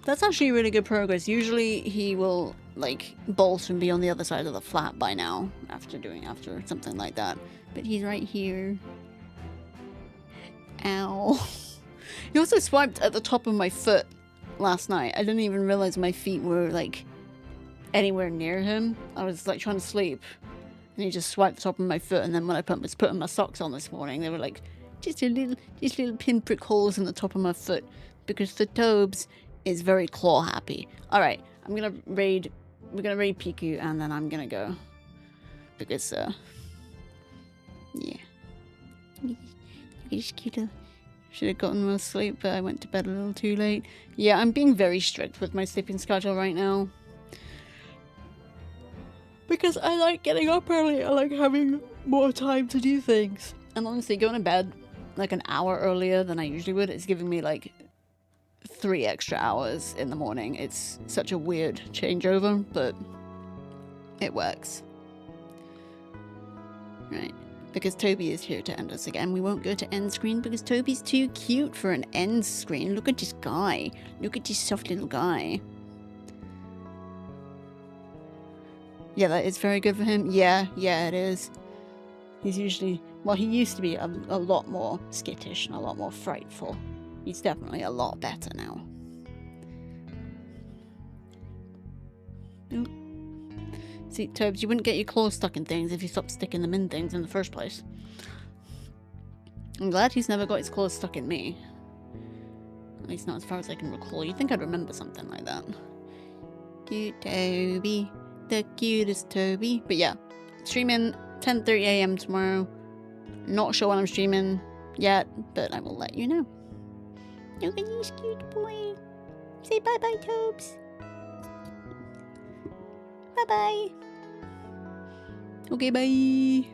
That's actually really good progress. Usually he will, like, bolt and be on the other side of the flat by now, after something like that. But he's right here. Ow. He also swiped at the top of my foot last night. I didn't even realize my feet were, like, anywhere near him. I was, like, trying to sleep. And he just swiped the top of my foot, and then when I was putting my socks on this morning, they were, like, just little pinprick holes in the top of my foot. Because the Tobes is very claw happy. Alright, we're gonna raid Piku, and then I'm gonna go. Because, yeah. It's cute. Should have gotten more sleep, but I went to bed a little too late. Yeah, I'm being very strict with my sleeping schedule right now. Because I like getting up early, I like having more time to do things. And honestly, going to bed like an hour earlier than I usually would is giving me like 3 extra hours in the morning. It's such a weird changeover, but it works. Right. Because Toby is here to end us again. We won't go to end screen because Toby's too cute for an end screen. Look at this guy. Look at this soft little guy. Yeah, that is very good for him. Yeah, it is. He's usually, well, he used to be a lot more skittish and a lot more frightful. He's definitely a lot better now. Ooh. See, Tobes, you wouldn't get your claws stuck in things if you stopped sticking them in things in the first place. I'm glad he's never got his claws stuck in me. At least not as far as I can recall. You'd think I'd remember something like that. Cute Toby. The cutest Toby. But yeah, streaming 10:30 a.m. tomorrow. Not sure when I'm streaming yet, but I will let you know. Look at this cute boy. Say bye-bye, Tobes. Bye-bye. Okay, bye.